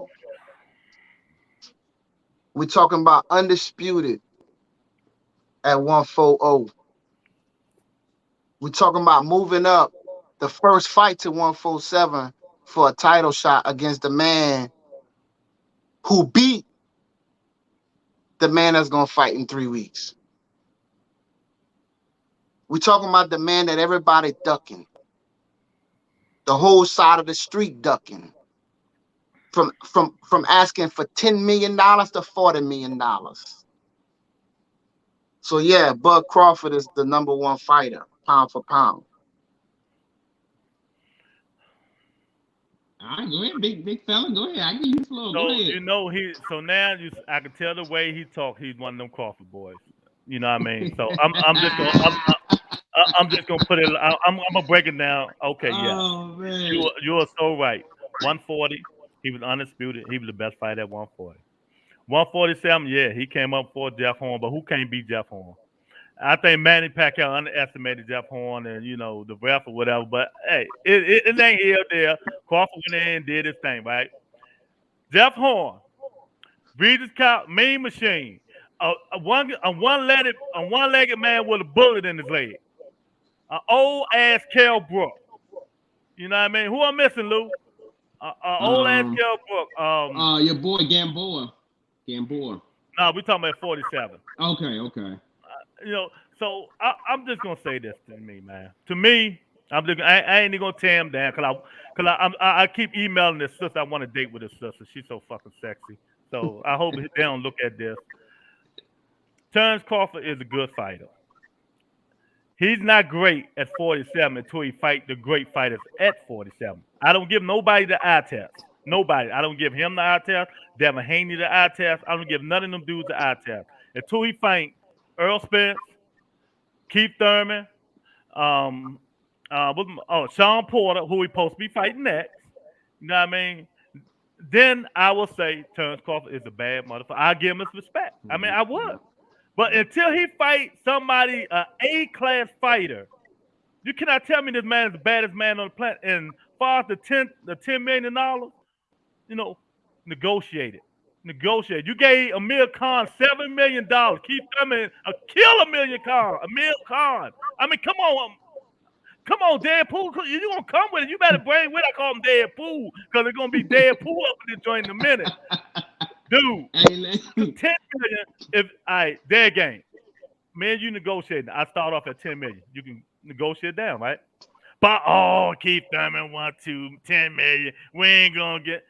We talking about undisputed at 140. We're talking about moving up the first fight to 147 for a title shot against the man who beat the man that's going to fight in 3 weeks. We're talking about the man that everybody ducking. The whole side of the street ducking. from asking for $10 million to $40 million. So yeah, Bud Crawford is the #1 fighter, pound for pound. All right, go ahead, big fella. Go ahead. I give you the floor. Go So ahead. you know so now I can tell the way he talk. He's one of them Crawford boys. You know what I mean? So I'm just gonna put it. I'm gonna break it down. Okay, yeah, Oh man. you are so right. 140, he was undisputed. He was the best fighter at 140. 147, yeah, he came up for Jeff Horn, but who can't beat Jeff Horn? I think Manny Pacquiao underestimated Jeff Horn and the ref or whatever. But hey, it ain't here or there. Crawford went in and did his thing, right? Jeff Horn, Regis Cow, Mean Machine, a one-legged man with a bullet in his leg, an old ass Kell Brook. You know what I mean? Who I'm missing, Lou? Old ass Kell Brook. Your boy Gamboa. Gamboa. No, we talking about 47. Okay. So I'm just gonna say this to me, man. To me, I ain't even gonna tear him down because I keep emailing this sister. I want to date with this sister. She's so fucking sexy. So I hope they don't look at this. Terrence Crawford is a good fighter. He's not great at 47 until he fight the great fighters at 47. I don't give nobody the eye test. Nobody. I don't give him the eye test. Devin Haney the eye test. I don't give none of them dudes the eye test. Until he fight Earl Spence, Keith Thurman, Sean Porter, who he supposed to be fighting next. You know what I mean? Then I will say Terrence Crawford is a bad motherfucker. I'll give him his respect. I mean, I would. But until he fights somebody, an A-class fighter, you cannot tell me this man is the baddest man on the planet. And far as the $10 million, negotiate it. Negotiate. You gave Amir Khan $7 million. Keith Thurman kill $1 Khan. I mean, come on, Deadpool. You gonna come with it? You better bring with it. I call him Deadpool because it's gonna be Deadpool up in this joint in a minute, dude. 10 million. If their game, man, you negotiating. I start off at 10 million. You can negotiate down, right? But Keith Thurman want to 10 million. We ain't gonna get.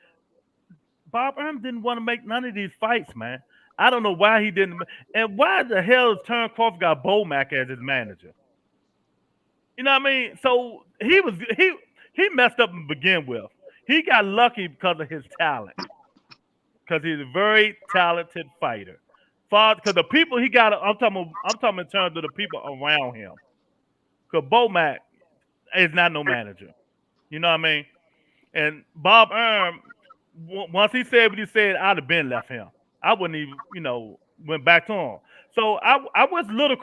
Bob Arum didn't want to make none of these fights, man. I don't know why he didn't. And why the hell has Terrence Crawford got Bomac as his manager? You know what I mean? So he messed up to begin with. He got lucky because of his talent. Because he's a very talented fighter. Because the people he got, I'm talking in terms of the people around him. Because Bomac is not no manager. You know what I mean? And Bob Arum, once he said what he said, I'd have been left him. I wouldn't even, went back to him. So I was little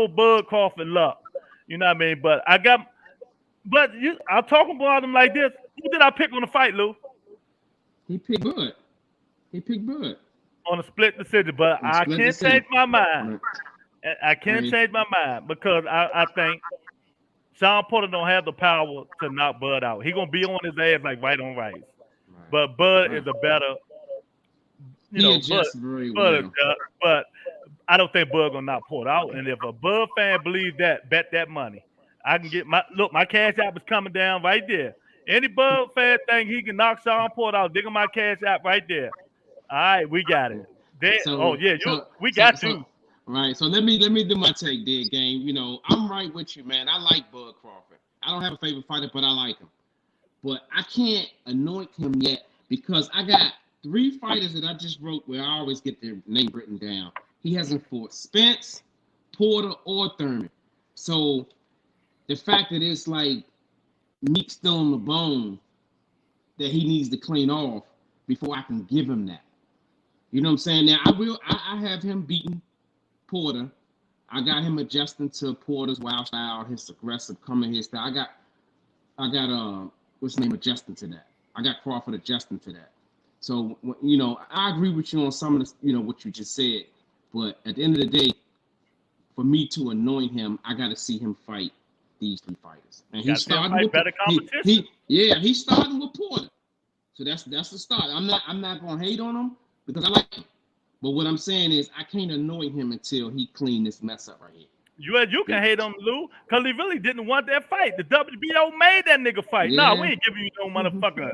Bud Crawford luck. You know what I mean? But I'm talking about him like this. Who did I pick on the fight, Lou? He picked Bud. On a split decision, but I can't change my mind. I can't change my mind because I think Sean Porter don't have the power to knock Bud out. He gonna be on his ass like right on rice. But Bud is a better, but I don't think Bud gonna knock Porter out. And if a Bud fan believes that, bet that money. I can get my cash app is coming down right there. Any Bud fan think he can knock Sean Porter out, dig on my cash app right there. All right, we got it. We got you. Right. So let me do my take there, game. I'm right with you, man. I like Bud Crawford. I don't have a favorite fighter, but I like him. But I can't anoint him yet because I got 3 fighters that I just wrote where I always get their name written down. He hasn't fought Spence, Porter, or Thurman. So the fact that it's like meat still on the bone that he needs to clean off before I can give him that. You know what I'm saying? Now I have him beating Porter. I got him adjusting to Porter's wild style, his aggressive coming his style. I got what's his name adjusting to that. I got Crawford adjusting to that. So I agree with you on some of the what you just said. But at the end of the day, for me to anoint him, I got to see him fight these 3 fighters. And he's starting with better competition. He's starting with Porter. So that's the start. I'm not gonna hate on him because I like him. But what I'm saying is I can't anoint him until he clean this mess up right here. You can hate him, Lou, because he really didn't want that fight. The WBO made that nigga fight. Yeah. Nah, we ain't giving you no motherfucker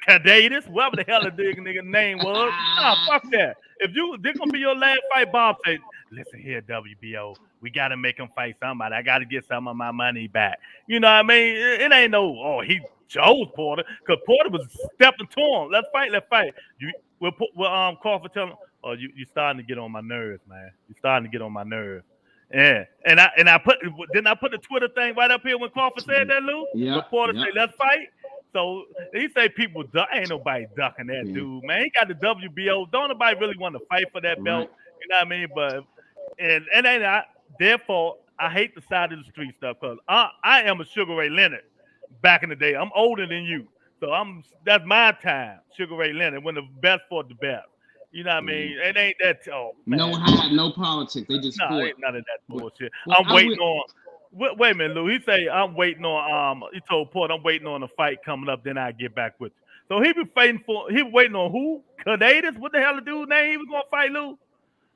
Cadatus, whatever the hell the nigga name was. Nah, fuck that. If this gonna be your last fight, Bob say, listen here, WBO, we gotta make him fight somebody. I gotta get some of my money back. You know what I mean? It ain't no, he chose Porter, because Porter was stepping to him. Let's fight. Crawford tell him, oh, you starting to get on my nerves, man. You starting to get on my nerves. Yeah, and I put the Twitter thing right up here when Crawford said that, Lou. Yeah. Porter say, let's fight. So he say people ain't nobody ducking that dude, man. He got the WBO. Don't nobody really want to fight for that belt. You know what I mean? But therefore I hate the side of the street stuff, because I am a Sugar Ray Leonard back in the day. I'm older than you, so that's my time. Sugar Ray Leonard, when the best fought the best. You know what I mean? It ain't that. Oh, man. No hype, no politics. They just ain't none of that bullshit. Well, I'm waiting on. Wait a minute, Lou. He say I'm waiting on. He told Porter I'm waiting on a fight coming up. Then I get back with you. So he was waiting on who? Cadatus? What the hell the dude name he was gonna fight, Lou?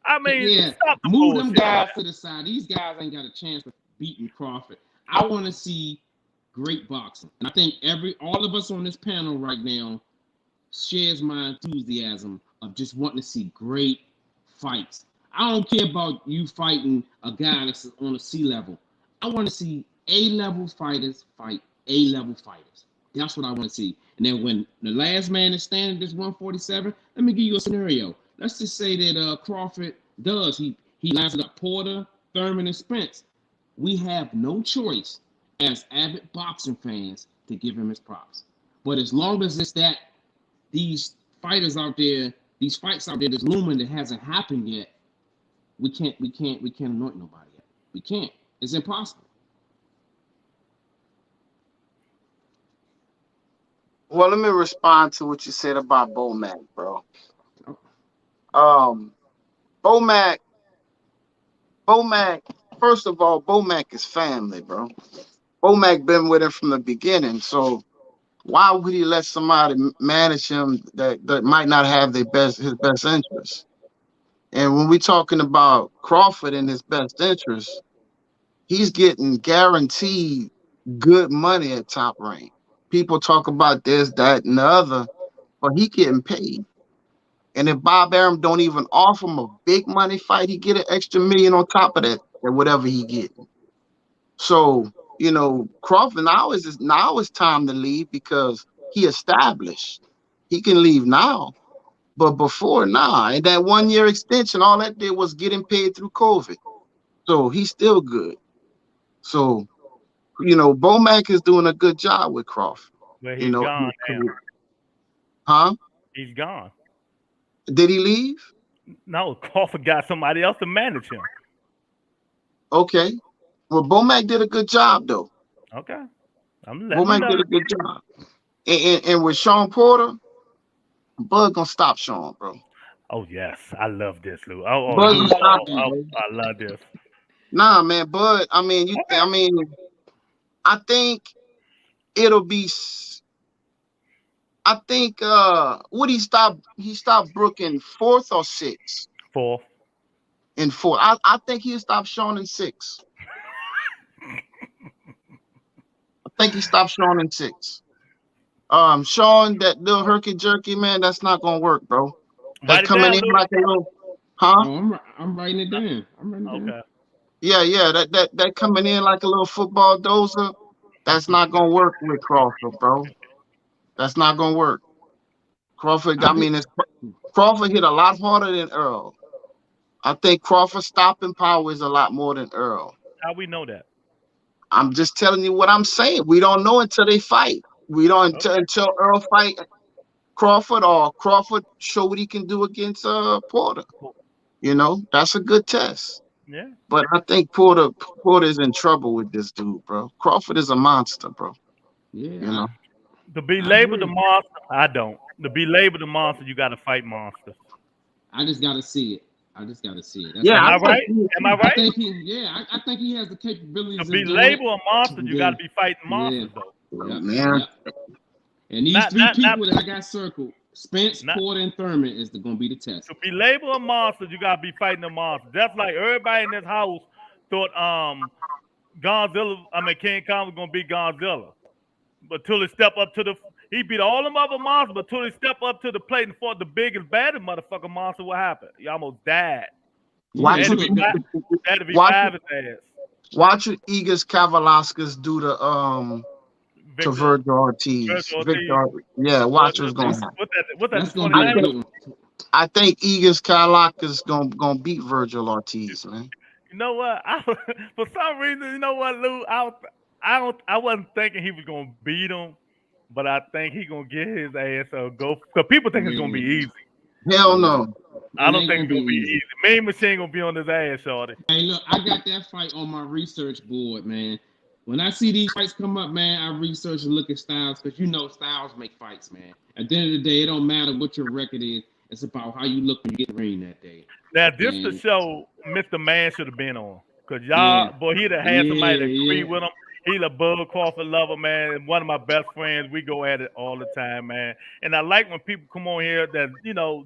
I mean, stop the move bullshit. them guys to the side. These guys ain't got a chance of beating Crawford. I want to see great boxing, and I think all of us on this panel right now shares my enthusiasm of just wanting to see great fights. I don't care about you fighting a guy that's on a C level. I want to see A-level fighters fight A-level fighters. That's what I want to see. And then when the last man is standing, this 147, let me give you a scenario. Let's just say that Crawford does. He lines up Porter, Thurman, and Spence. We have no choice as avid boxing fans to give him his props. But as long as it's that these fighters out there, these fights out there that's looming that hasn't happened yet, we can't anoint nobody yet. We can't. It's impossible. Well, let me respond to what you said about Bomac, bro. Bomac, first of all, Bomac is family, bro. Bomac been with him from the beginning, so why would he let somebody manage him that might not have his best interest? And when we're talking about Crawford and his best interest, he's getting guaranteed good money at Top Rank. People talk about this, that, and the other, but he getting paid. And if Bob Arum don't even offer him a big money fight, he get an extra $1 million on top of that, or whatever he getting. So, Crawford now is time to leave because he established. He can leave now. But before, and that 1 year extension, all that did was get him paid through COVID. So he's still good. So, Bomac is doing a good job with Crawford. Well, he's gone now. Huh? He's gone. Did he leave? No, Crawford got somebody else to manage him. Okay. Well, Bomac did a good job, though. Okay. Bomac did a good job. And with Sean Porter, Bud gonna stop Sean, bro. Oh, yes. I love this, Lou. I love this. Nah, man, Bud, I think it'll be. I think would he stopped Brooke in 4th or 6th? 4th. In 4th. I think he'll stop Sean in 6th. I think he stopped Sean in 6th. Sean, that little herky jerky, man, that's not gonna work, bro. That's coming in like a little, huh? Oh, I'm writing it down. Okay. Yeah, that coming in like a little football dozer, that's not gonna work with Crawford, bro. That's not gonna work. Crawford hit a lot harder than Earl. I think Crawford's stopping power is a lot more than Earl. How we know that? I'm just telling you what I'm saying. We don't know until they fight. We don't until Earl fight Crawford or Crawford show what he can do against Porter. That's a good test. Yeah. But I think Porter's in trouble with this dude, bro. Crawford is a monster, bro. Yeah. To be labeled a monster, I don't. To be labeled a monster, you got to fight monsters. I just got to see it. That's Am I right? I think he has the capabilities. To be labeled a monster, you got to be fighting monsters, though. Yeah, man. And these three people that I got circled, Spence, Porter, and Thurman, is going to be the test. To be labeled a monster, you got to be fighting a monster. That's like everybody in this house thought King Kong was gonna beat Godzilla, but till he step up to he beat all them other monsters, but till he step up to the plate and fought the biggest, baddest motherfucking monster, what happened? He almost died. Yeah, They Watch had to what watch revive his ass. watch what Egas Kavalaskas do to Victor Virgil Ortiz. Ortiz. Victor, yeah, watch what's gonna happen. What's that? that's The gonna be a 29? good one. I think Egas Kavalaskas gonna beat Virgil Ortiz, man. You know what? For some reason, you know what, Lou? I wasn't thinking he was gonna beat him, but I think he gonna get his ass go. Cause people think it's gonna be Yeah. easy. Hell Yeah. no. I It don't ain't think it's gonna be easy. Mean Machine gonna be on his ass, shorty. Hey, look, I got that fight on my research board, man. When I see these fights come up, man, I research and look at styles because styles make fights, man. At the end of the day, it don't matter what your record is. It's about how you look when you get in the ring that day. Now this the And show Mr. Man should have been on. Cause yeah, y'all, boy, he'd have had somebody to agree yeah. with him. He's a Bud Crawford lover, man. And one of my best friends. We go at it all the time, man. And I like when people come on here that,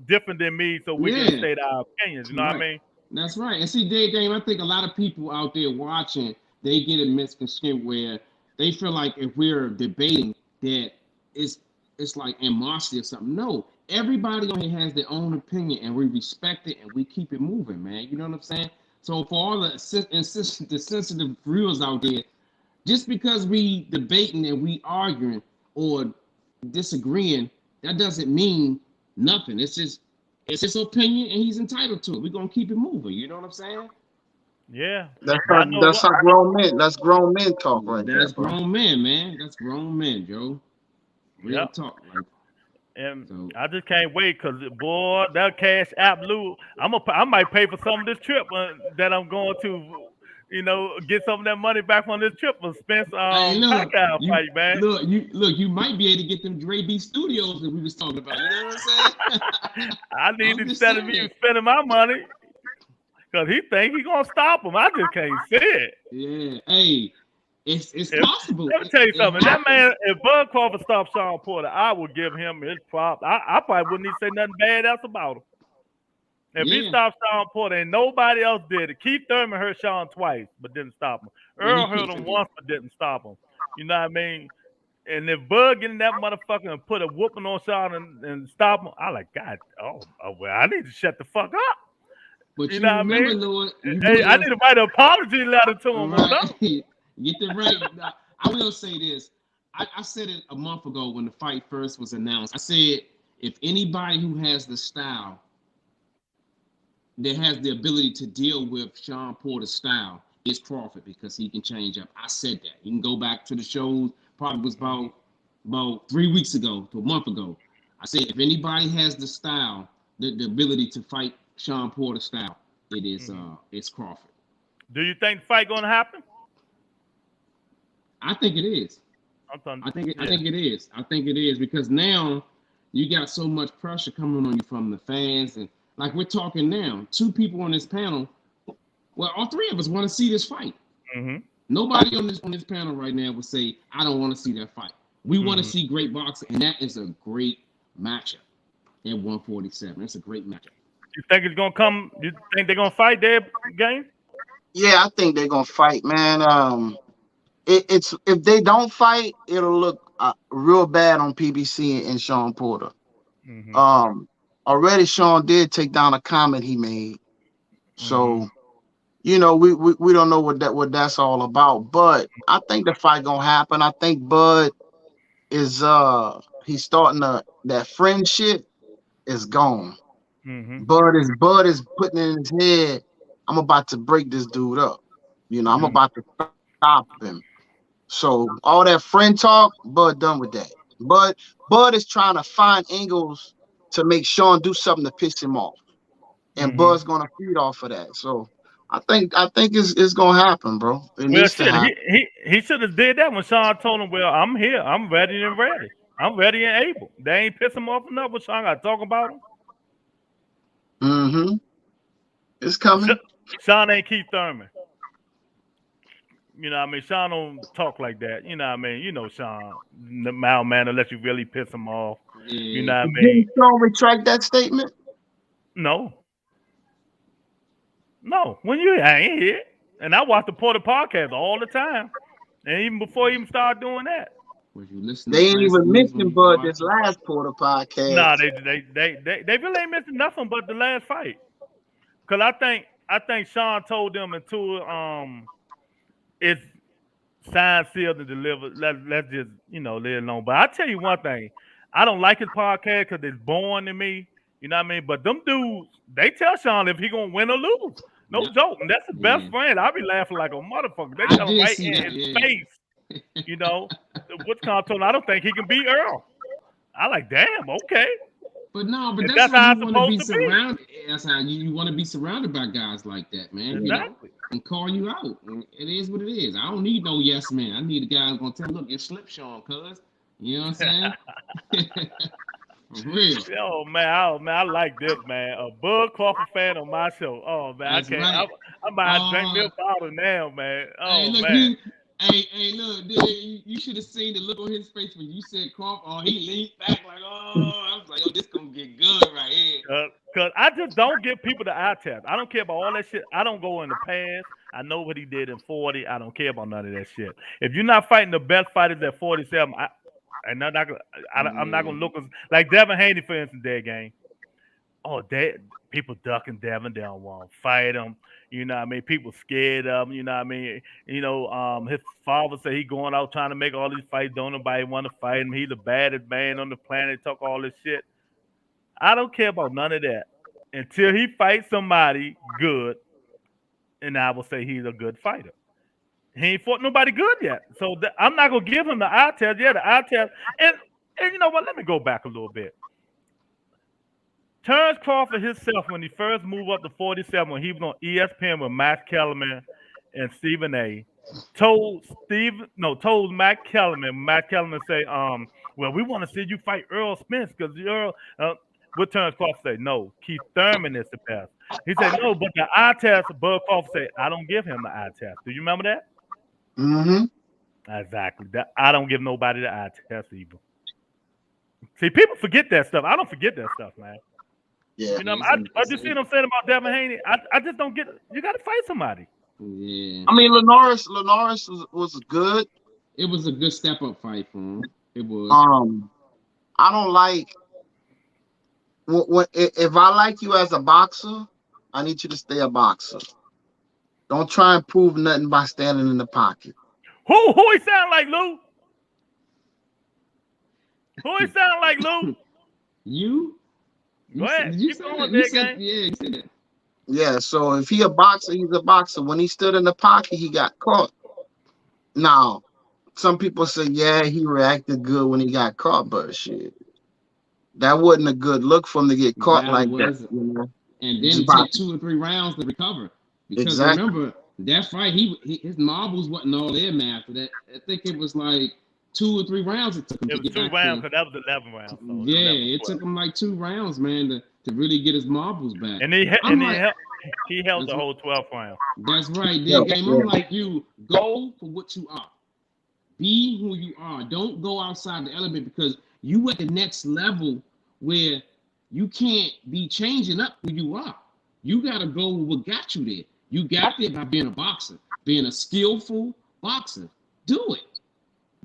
different than me so we can Yeah. state our opinions. You know what I Right. mean? That's right. And see, Dave, I think a lot of people out there watching, they get a misconception where they feel like if we're debating that it's like animosity or something. No, everybody on here has their own opinion, and we respect it and we keep it moving, man. You know what I'm saying? So for all the sensitive viewers out there, just because we debating and we arguing or disagreeing, that doesn't mean nothing. It's his opinion and he's entitled to it. We're gonna keep it moving. You know what I'm saying? Yeah. That's I how know that's what. how grown men. That's grown men talk right there, That's bro. grown men, man. That's grown men, Joe. Real Yep. talk. Like, And so I just can't wait because, boy, that Cash App, Lou, I might pay for some of this trip that I'm going to, get some of that money back on this trip for Spence hey, look, Pacquiao you fight, man. you might be able to get them Dre B Studios that we was talking about. You know what I'm saying? I need I'm to just instead of saying. me spending my money because he think he gonna stop him. I just can't see it. Yeah. Hey, it's possible. Let me tell you It something. That happens. man, if Bud Crawford stopped Sean Porter, I would give him his props. I probably wouldn't even say nothing bad else about him. If he Yeah. stopped Sean Porter and nobody else did it, Keith Thurman hurt Sean twice but didn't stop him. Earl hurt him once but didn't stop him. You know what I mean? And if Bud get in that motherfucker and put a whooping on Sean and stop him, I like, God, well, I need to shut the fuck up. But You you know what I remember, mean? Lord, Hey, I need to write an apology letter to him or right? something. Get the right. I will say this. I said it a month ago when the fight first was announced. I said, if anybody who has the style that has the ability to deal with Sean Porter's style is Crawford because he can change up. I said that. You can go back to the shows. Probably was about 3 weeks ago to a month ago. I said if anybody has the style, the ability to fight Sean Porter's style, it is it's Crawford. Do you think the fight gonna happen? I think it is. I think it is. I think it is because now you got so much pressure coming on you from the fans, and like we're talking now, 2 people on this panel. Well, all 3 of us want to see this fight. Mm-hmm. Nobody on this panel right now would say, "I don't want to see that fight." We want to see great boxing, and that is a great matchup at 147. That's a great matchup. You think it's gonna come? You think they're gonna fight their game? Yeah, I think they're gonna fight, man. It's if they don't fight, it'll look real bad on PBC and Sean Porter. Mm-hmm. Already Sean did take down a comment he made, so we don't know what that's all about. But I think the fight gonna happen. I think Bud is he's starting that friendship is gone. Mm-hmm. Bud is putting in his head, I'm about to break this dude up. I'm about to stop him. So all that friend talk, Bud done with that. Bud is trying to find angles to make Sean do something to piss him off, and Bud's gonna feed off of that. So I think it's gonna happen, bro. It Well, needs to shit, happen. he should have did that when Sean told him, "Well, I'm here, I'm ready and ready, I'm ready and able." They ain't piss him off enough. When Sean got to talk about him. It's coming. Sean ain't Keith Thurman. You know what I mean? Sean don't talk like that. You know what I mean? You know Sean, the mild man, unless you really piss him off. Yeah. You know what I mean? Didn't Sean retract that statement? No. When I ain't here. And I watch the Porter podcast all the time. And even before he even started doing that. Was you listen to They ain't Press even News when mentioned you Bud watch this it? last Porter Nah, podcast. they really ain't missing nothing but the last fight. Cause I think Sean told them until it's signed, sealed, and delivered. Let's just let it alone. But I tell you one thing, I don't like his podcast because it's boring to me. You know what I mean? But them dudes, they tell Sean if he gonna win or lose. No Yep. joke. And that's his best Yeah. friend. I be laughing like a motherfucker. They I tell him did right see in that. his Yeah. face. You know, what's told him, I don't think he can beat Earl. I like, damn, okay. But no, but If that's that's why how you it's want to supposed be to be. surrounded. That's how you want to be surrounded by guys like that, man. You know, Exactly. and call you out. And it is what it is. I don't need no yes man. I need a guy who's gonna tell me, look, your slip, Sean, cuz. You know what I'm saying? For real. Oh man, I like this, man. A Bud Crawford fan on my show. Oh man, I That's can't. right. I might drink me Uh, a bottle now, man. Hey, Oh look, man. hey, look, dude, you should have seen the look on his face when you said Crawford. Oh, he leaned back like, oh, I was like, oh, this gonna get good right here. Cause I just don't give people the eye test. I don't care about all that shit. I don't go in the past. I know what he did in 40. I don't care about none of that shit. If you're not fighting the best fighters at 47, I'm not gonna Yeah. look like Devin Haney, for instance, their game. Oh, people ducking Devin. They don't want to fight him. You know what I mean? People scared of him. You know what I mean? His father said he going out trying to make all these fights. Don't nobody want to fight him. He the baddest man on the planet. Talk all this shit. I don't care about none of that until he fights somebody good, and I will say he's a good fighter. He ain't fought nobody good yet, so I'm not gonna give him the eye test. Yeah, the eye test, and you know what? Let me go back a little bit. Terrence Crawford himself, when he first moved up to 47, when he was on ESPN with Matt Kellerman and Stephen A, told Matt Kellerman say, well, we want to see you fight Earl Spence because Earl. What Terrence Crawford say? No, Keith Thurman is the best. He said no, but the eye test. Bud Crawford said I don't give him the eye test. Do you remember that? Mm-hmm. Exactly. That I don't give nobody the eye test either. See, people forget that stuff. I don't forget that stuff, man. Yeah. You know, I just see what I'm saying about Devin Haney. I just don't get it. You got to fight somebody. Yeah. I mean, Lenoris was good. It was a good step up fight for him. It was. I don't like if I like you as a boxer, I need you to stay a boxer. Don't try and prove nothing by standing in the pocket. Who he sound like, Lou? Who he sound like, Lou? You? Go ahead. You Keep said going, that. big gang. Yeah, you said that. Yeah, so if he a boxer, he's a boxer. When he stood in the pocket, he got caught. Now, some people say, yeah, he reacted good when he got caught, but shit, that wasn't a good look for him to get caught That like was, that. You know? and then Just it by- took 2 or 3 rounds to recover. Because Exactly. remember that fight, his marbles wasn't all there, man. After that, I think it was like 2 or 3 rounds it took him It to was get 2 back rounds to. because that was 11 rounds. So Yeah, 11, it took him like 2 rounds, man, to really get his marbles back. And he held the whole 12th round. That's right, Yeah, that game. yeah. I'm like you. Go for what you are. Be who you are. Don't go outside the element because you at the next level where you can't be changing up who you are. You got to go with what got you there. You got there by being a boxer, being a skillful boxer. Do it.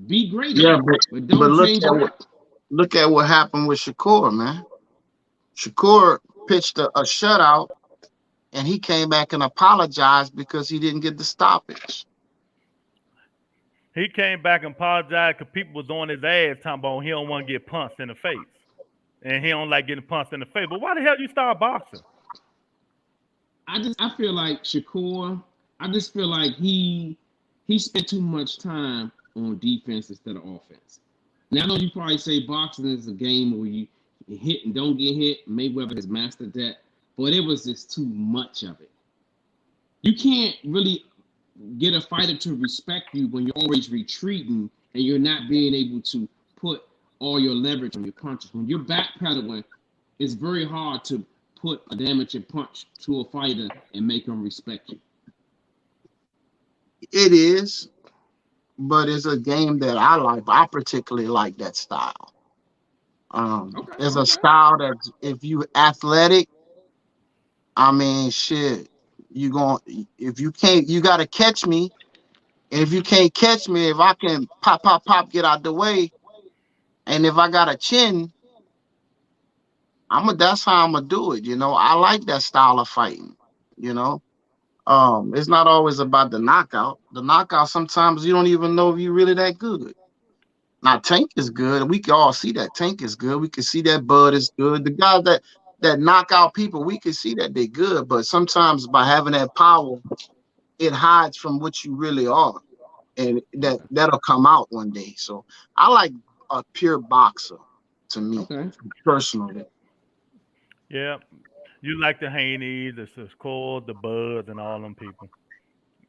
Be great. Yeah, but don't change it up. Look at what happened with Shakur, man. Shakur pitched a shutout, and he came back and apologized because he didn't get the stoppage. He came back and apologized because people was on his ass talking about he don't want to get punched in the face. And he don't like getting punched in the face. But why the hell you start boxing? I feel like Shakur, I just feel like he spent too much time on defense instead of offense. Now I know you probably say boxing is a game where you hit and don't get hit. Mayweather has mastered that, but it was just too much of it. You can't really get a fighter to respect you when you're always retreating and you're not being able to put all your leverage on your punches. When you're backpedaling, it's very hard to put a damaging punch to a fighter and make him respect you. It is, but it's a game that I like. I particularly like that style. It's a style that if you athletic, I mean, shit, if you can't, you gotta catch me. And if you can't catch me, if I can pop, get out the way, and if I got a chin, that's how I'm gonna do it. I like that style of fighting. You know, it's not always about the knockout. The knockout sometimes you don't even know if you're really that good. Now Tank is good, and we can all see that Tank is good. We can see that Bud is good. The guys that knock out people, we can see that they're good. But sometimes by having that power, it hides from what you really are, and that'll come out one day. So I like a pure boxer to me Okay. personally. Yeah. You like the Haney, the Score, the Buds, and all them people.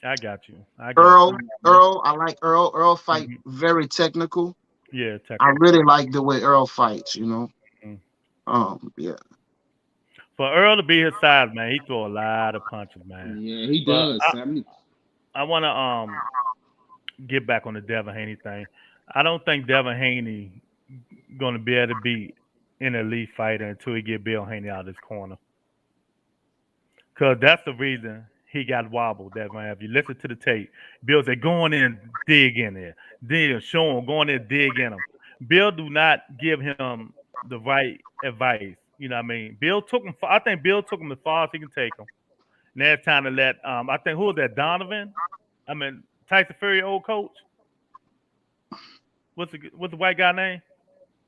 I got you. I got Earl, you. I like Earl. Earl fight Hmm. very technical. Yeah, I technical. really like the way Earl fights. Mhm. Yeah. For Earl to be his size, man, he throw a lot of punches, man. Yeah, he But does. I mean, I want to get back on the Devin Haney thing. I don't think Devin Haney gonna be able to be an elite fighter until he get Bill Haney out of his corner. Cause that's the reason he got wobbled. That man, if you listen to the tape, Bill said, "Go on in, dig in there, dig, show him, go on there, dig in him." Bill do not give him the right advice. You know what I mean? Bill took him. I think Bill took him as far as he can take him. Now it's time to let. I think who was that? Donovan. I mean Tyson Fury, old coach. What's the white guy name?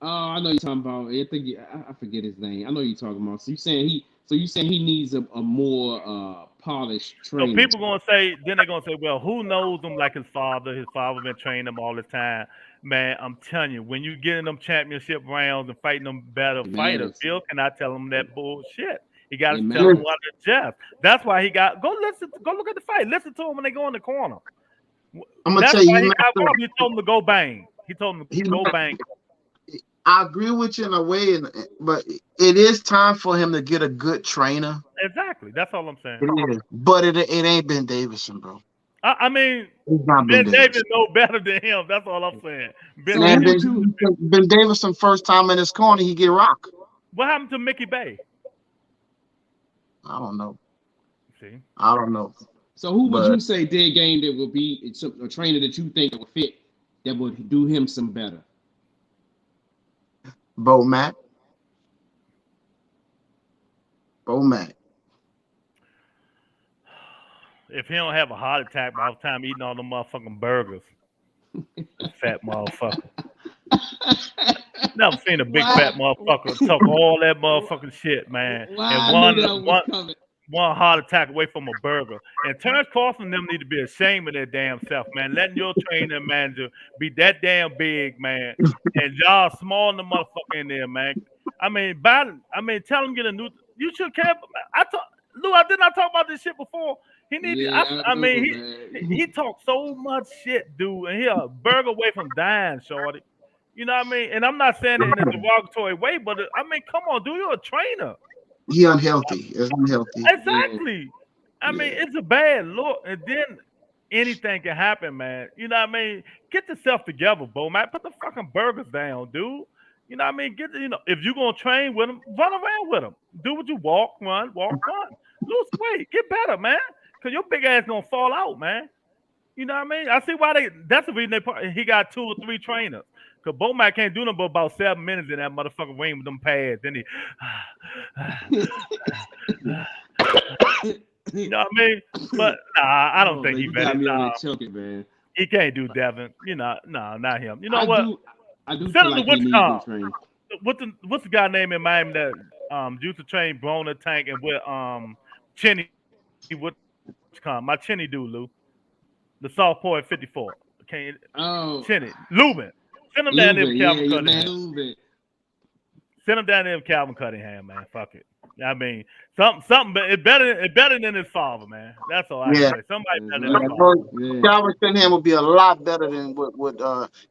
oh, I know you're talking about. I think I forget his name. I know you're talking about. So you saying he needs a more polished So trainer. people gonna say, then they're gonna say, well, who knows him like his father? His father been training him all the time. Man, I'm telling you, when you get in them championship rounds and fighting them better It fighters, matters. Bill cannot tell him that bullshit. He got to It tell him matters. what to adjust. That's why he got go listen, go look at the fight. Listen to him when they go in the corner. I'm gonna That's tell you, why he got robbed. He told him to go bang. He told him to he, go bang. I agree with you in a way, but it is time for him to get a good trainer. Exactly. That's all I'm saying. It is, but it ain't Ben Davison, bro. I mean, It's not Ben Ben Davis Davison. know better than him. That's all I'm saying. Ben So Man, Davis. who Ben, would you? ben Davison first time in his corner, he get rocked. What happened to Mickey Bay? I don't know. See. I don't know. So who would But you say dead game that would be a trainer that you think would fit that would do him some better? Bo Mac, Bo Mac. If he don't have a heart attack by the time eating all the motherfucking burgers, fat motherfucker. Never seen a big fat Why? motherfucker talk all that motherfucking shit, man. Why And I knew that was coming. one heart attack away from a burger. And Terrence Crawford and them need to be ashamed of their damn self, man. Letting your trainer and manager be that damn big, man. And y'all small in the motherfucker in there, man. I mean, tell him get a new. You should care. I thought, Lou, I did not talk about this shit before. He needed. Yeah, I I know, mean, man. he talked so much shit, dude, and he a burger away from dying, shorty. You know what I mean? And I'm not saying it in a derogatory way, but I mean, come on, dude, you're a trainer. He unhealthy. It's unhealthy. Yeah, Exactly. I mean, yeah. it's a bad look, and then anything can happen, man. You know what I mean? Get yourself together, Bo, man. Put the fucking burgers down, dude. You know what I mean? If you're gonna train with them, run around with them. Do what you walk, run, lose weight, get better, man. Cause your big ass gonna fall out, man. You know what I mean? I see why that's the reason he got 2 or 3 trainers. Cause Bomac can't do nothing but about 7 minutes in that motherfucking ring with them pads. Then he, you know what I mean? But nah, I don't Oh, think man, he you ready. got me on Nah, that choking, man. he can't do Devin. You know, nah, not him. You know I what? do, I do Send feel him to like he needs Wichita. good training. What's the guy name in Miami that used to train Broner Tank and with Chenny? What my Chenny do, Lou? The sophomore at 54. Can't Oh, Chenny. Lubin. Send him down there with Lubin, yeah, Calvin yeah, man, Cunningham. Lubin. Send him down there with Calvin Cunningham, man. Fuck it. I mean, something, but it better than his father, man. That's all I can Yeah. say. Somebody That's better than Yeah, his right. father. bro, Yeah, Calvin Cunningham would be a lot better than what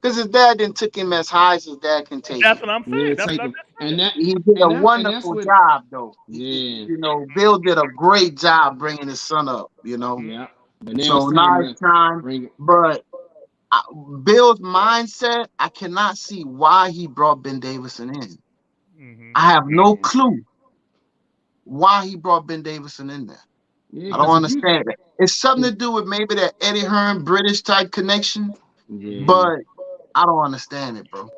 because his dad didn't took him as high as his dad can take That's him. what I'm yeah, saying. That's what take I him, just and said. that, He did a and that's wonderful what, job though. yeah, Bill did a great job bringing his son up. Mhm. yeah. But now So it's now time it's to time. bring it. But Bill's mindset, I cannot see why he brought Ben Davison in. Mhm. I have no Yeah, clue why he brought Ben Davison in there. Yeah, I don't because if you, understand it. It's something to do with maybe that Eddie Hearn British type connection, yeah, but I don't understand it, bro.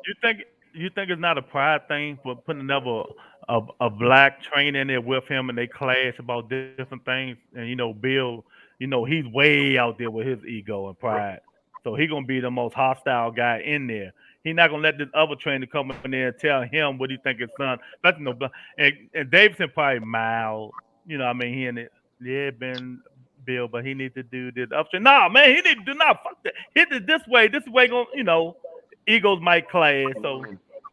You think it's not a pride thing for putting a black trainer in there with him and they clash about different things and Bill, he's way out there with his ego and pride. So he gonna be the most hostile guy in there. He not gonna let this other trainer come in there and tell him what he think his son. That's no and Davidson probably mild. I mean he in it. Yeah, been Bill, but he need to do this upstream. Nah, man, he need to do not fuck that. Hit it this way. This way gonna egos might clash. So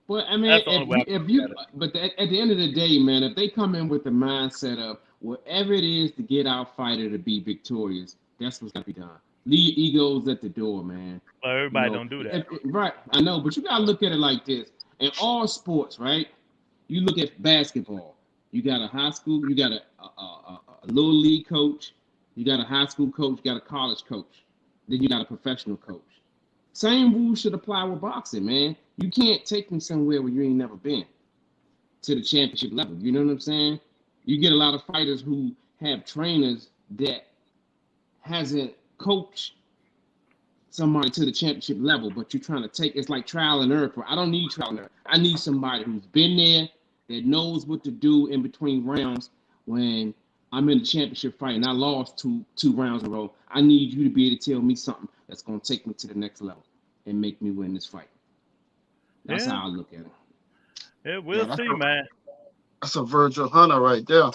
but I mean, that's the only way I if can look you, at it. but at the end of the day, man, if they come in with the mindset of whatever it is to get our fighter to be victorious, that's what's got to be done. Leave egos at the door, man. But You everybody know, don't do that. right? I know, but you gotta look at it like this. In all sports, right? You look at basketball. You got a high school. You got a little league coach. You got a high school coach. You got a college coach. Then you got a professional coach. Same rules should apply with boxing, man. You can't take them somewhere where you ain't never been to the championship level. You know what I'm saying? You get a lot of fighters who have trainers that hasn't coached somebody to the championship level, but you're trying to take it's like trial and error. I don't need trial and error. I need somebody who's been there that knows what to do in between rounds when I'm in the championship fight and I lost two rounds in a row. I need you to be able to tell me something that's gonna take me to the next level and make me win this fight. That's Yeah, how I look at it. yeah, Yeah, we'll see, man. that's a Virgil Hunter right there.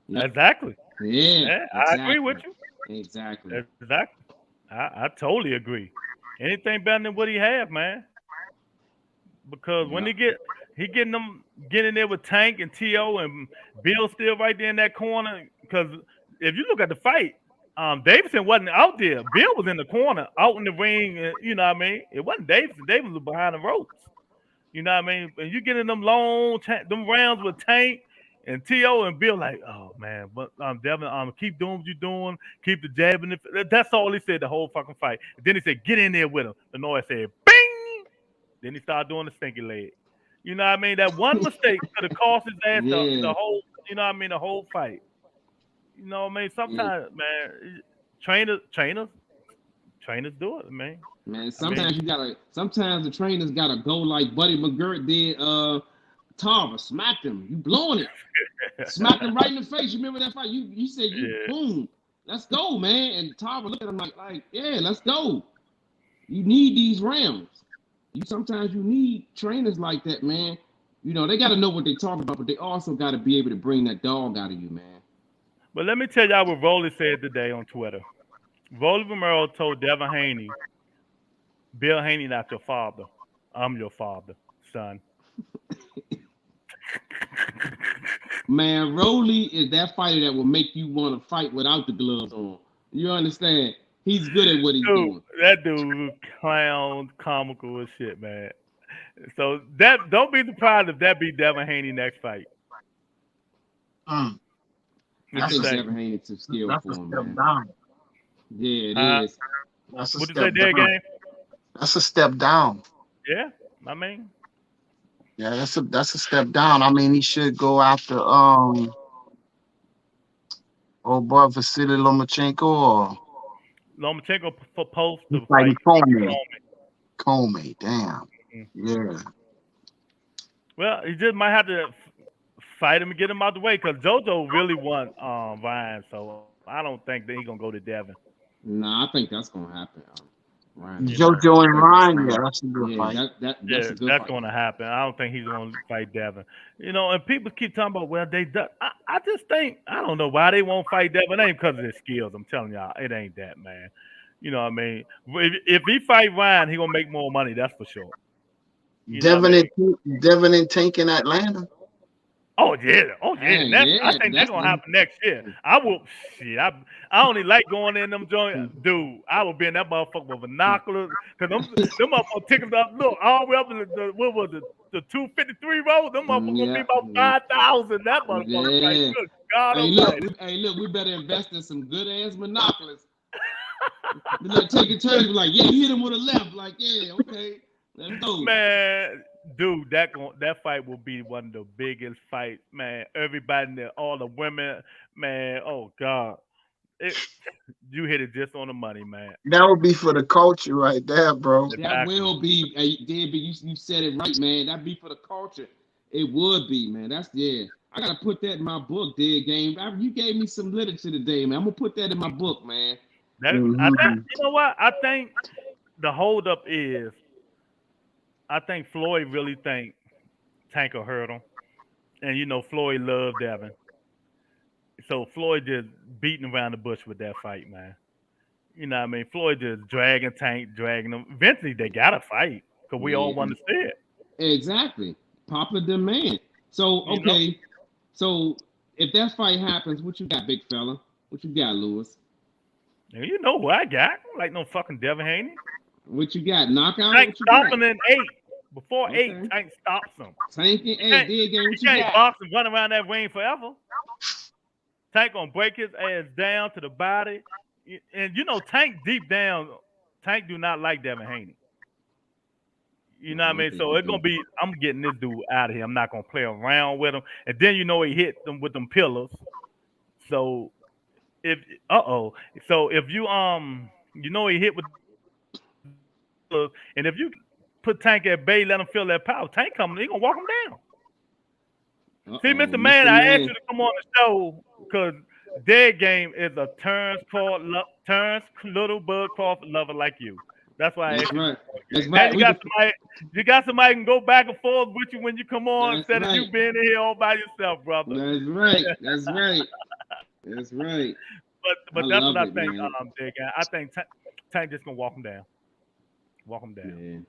Yep. Exactly. Yeah, Yeah, I agree with exactly. you. Exactly. Exactly. I totally agree. Anything better than what he have, man. Because when Yeah. he getting them getting there with Tank and To and Bill still right there in that corner. Because if you look at the fight, Davidson wasn't out there. Bill was in the corner, out in the ring. You know what I mean? It wasn't Davidson. Davidson was behind the ropes. You know what I mean? And you get in them them rounds with Tank and To and Bill, like, oh man, but Devin, keep doing what you're doing, keep the jabbing. That's all he said the whole fucking fight. And then he said, get in there with him. The noise said, bing. Then he started doing the stinky leg. You know what I mean? That one mistake could have cost his ass the Yeah. whole. You know what I mean? The whole fight. You know what I mean? Yeah. Sometimes, man, trainers, trainers do it, man. Man, I mean, sometimes the trainers gotta go like Buddy McGirt did Tarver, smacked him. You blowing it. Smacked him right in the face. You remember that fight? You said you yeah. boom. Let's go, man. And Tarver looked at him like, yeah, let's go. You need these rounds. Sometimes you need trainers like that, man. You know, they gotta know what they're talking about, but they also gotta be able to bring that dog out of you, man. But let me tell y'all what Rolly said today on Twitter. Rolly Romero told Devin Haney, Bill Haney not your father. I'm your father, son. Man, Rolly is that fighter that will make you want to fight without the gloves on. You understand? He's good at what he's Dude, doing. that dude clown comical as shit, man. So that don't be surprised if that be Devin Haney next fight. Mm, I What you that's think a think? Devin Haney too skilled that's for a him, step man. down. Yeah, it Uh, is. That's a what you say step there down. again? That's a step down. Yeah, I mean, Yeah, that's a step down. I mean, he should go after old boy Vasily Lomachenko or Lomachenko supposed he's to fighting fight Comey. Coleman. Comey, damn. Mhm. Yeah. Well, he just might have to fight him and get him out the way because JoJo really want Ryan, so I don't think that he's gonna go to Devin. Nah, I think that's gonna happen. Ryan You Devin. know, JoJo I and think that's Ryan, gonna yeah, happen. that's a good Yeah, fight. that's yeah, a good that's fight. gonna happen. I don't think he's gonna fight Devin. And people keep talking about well they. I just think I don't know why they won't fight Devin. It ain't because of his skills. I'm telling y'all, it ain't that man. You know what I mean? If he fight Ryan, he gonna make more money. That's for sure. You know what I Devin mean? and Tank in Atlanta. Oh yeah. Hey, That's I yeah, think that's that's gonna happen next year. I will shit. I only like going in them joints, dude. I will be in that motherfucker with binoculars because them motherfuckers tickets up. Look all the way up in the what was it? The 253 road. Them motherfuckers gonna be yeah, about 5,000. That motherfucker like yeah. good God Hey, Almighty. look, we better invest in some good ass monopolies. We like take a turn, be like, yeah, hit him with a left, like, yeah, okay, let's go. Man, dude, that fight will be one of the biggest fights, man. Everybody in there, all the women, man. Oh God, it, you hit it just on the money, man. That would be for the culture right there, bro. That Exactly. will be, Dead, but you said it right, man. That'd be for the culture. It would be, man. That's yeah. I gotta put that in my book, Dead Game. You gave me some literature today, man. I'm gonna put that in my book, man. I think Hmm. you know what? I think the holdup is I think Floyd really think Tank will hurt him, and Floyd loved Devin, so Floyd just beating around the bush with that fight, man. You know what I mean? Floyd just dragging Tank, dragging him. Eventually, they gotta fight because we all Yeah, want to see it. exactly. Popular demand. So You know, okay, so if that fight happens, what you got, big fella? What you got, Lewis? and you know who I got? I don't like no fucking Devin Haney. What you got? Knockout? Tank What you got? stopping in 8. Before 8, Okay. Tank stops him. Tanking. Hey, Tank, Dead Game. he What you can't got? box and run around that ring forever. Tank gonna break his ass down to the body, and Tank deep down, Tank do not like Devin Haney. You know I what I don't mean? think So you it's gonna do. be I'm getting this dude out of here. I'm not gonna play around with him. And then he hit them with them pillars. So if so if he hit with pillars, and if you put Tank at bay, let him feel that power. Tank coming, he gonna walk him down. See, Uh-oh, Mr. Man, Mr. I asked Man. you to come on the show because Dead Game is a Terrence Little Bud Crawford lover like you. That's why I That's asked you. right. That's Now right. you got somebody who can go back and forth with you when you come on That's instead of you right. being in here all by yourself, brother. That's right. That's right. That's right. I But that's what love I it, think, man. Dead Game. I think Tank just gonna walk him down. Walk him down.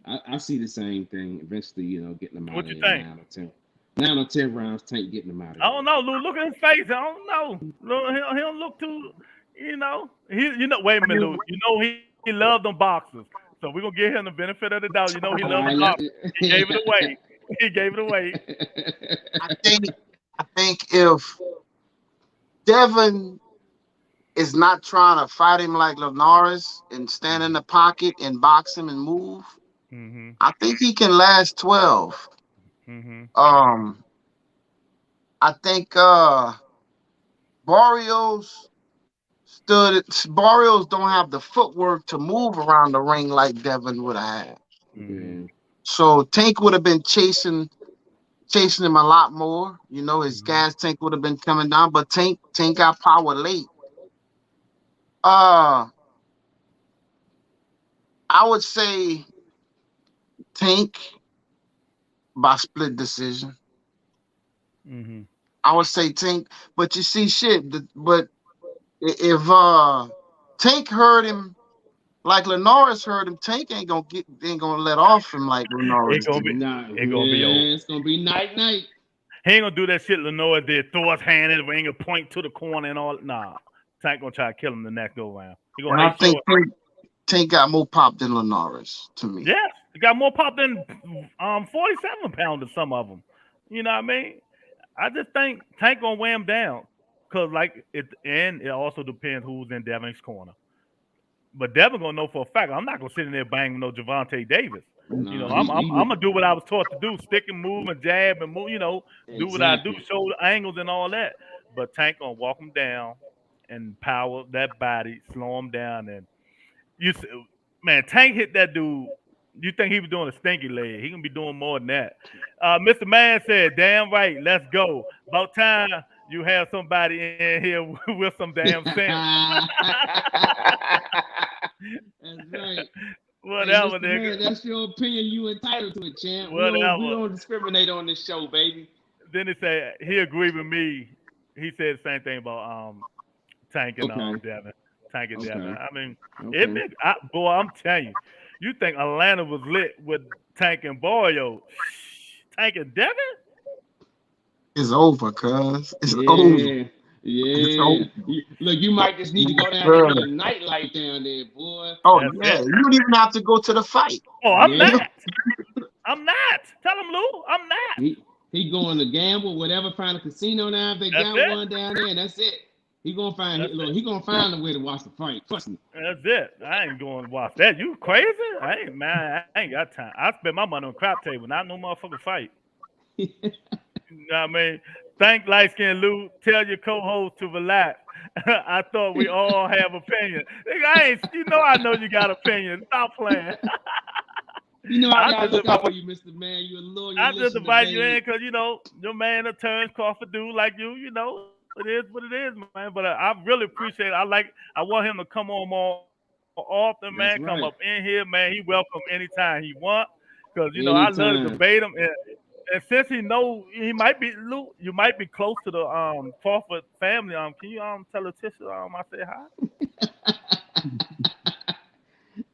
Yeah. I see the same thing. Eventually, getting them out What of you there. think? 9 or 10 rounds, Tank getting them out of I there. don't know, Lou. Look at his face. I don't know. Lou, he don't look too. Wait a minute, Lou. He loved them boxers. So we're gonna give him the benefit of the doubt. He All loved them right, boxers. He gave it away. He gave it away. I think if Devin is not trying to fight him like Linares and stand in the pocket and box him and move, Mhm. I think he can last 12. Mhm. Um, I think Barrios Barrios don't have the footwork to move around the ring like Devin would have had. Mhm. Yeah. So Tank would have been chasing him a lot more. His Mhm. gas tank would have been coming down, but Tank got power late. Uh, I would say Tank by split decision. Mhm. I would say Tank, but you see, but if Tank hurt him like Linares hurt him, Tank ain't gonna let off him like It Linares gonna did. be. Nah, It gonna be over. yeah, it's gonna be night. He ain't gonna do that shit Lenore did. Throw his hand in the ring and point to the corner and all. Nah. Tank gonna try to kill him the next go round. He gonna And I make think sure. Tank got more pop than Linares to me. Yeah, he got more pop than 47 pounds of some of them. You know what I mean? I just think Tank gonna wear him down because it also depends who's in Devin's corner. But Devin gonna know for a fact. I'm not gonna sit in there banging no Javante Davis. Nah, I'm gonna do what I was taught to do: stick and move and jab and move. Do what I do, exactly. shoulder angles and all that. But Tank gonna walk him down and power that body, slow him down, and you, s- man, Tank hit that dude. You think he was doing a stinky leg? He gonna be doing more than that. Mr. Man said, "Damn right, let's go. About time you have somebody in here with some damn sense." That's right. Hey, Whatever, Mr. Man, nigga. that's your opinion. You entitled to it, champ. We Whatever. don't discriminate on this show, baby. Then he said he agreed with me. He said the same thing about Tank and Okay. Devin. Tank and Devin. Okay. I mean, Okay. boy, I'm telling you, you think Atlanta was lit with Tank and Boyo? Tank and Devin? It's over, cuz. It's over. Yeah. It's Yeah. over. Look, you might just need to go down there and get a nightlight down there, boy. Oh That's yeah, it. you don't even have to go to the fight. Oh, I'm Yeah. not. I'm not. Tell him, Lou. I'm not. He going to gamble, whatever, find a casino now if they That's got it. one down there, and that's it. He gonna find That's it. he gonna find a way to watch the fight. Trust me. That's it. I ain't going to watch that. You crazy? I ain't got time. I spend my money on crap table, not no motherfucking fight. You know what I mean? Thank light skin Lou. Tell your co-host to relax. I thought we all have opinions. Nigga, I know you got opinions. Stop playing. You know I I gotta just look out for you, Mr. Man. You're a loyal I just listener, invite you in baby. because your man a Terrence Crawford dude like you. It is what it is, man. But I really appreciate it. I want him to come on more often, man. Come up in That's here, right. man. He welcome anytime he want. Because I love to debate him, Anytime. and since he know he might be Lou, you might be close to the Crawford family. Can you tell Letitia I say hi?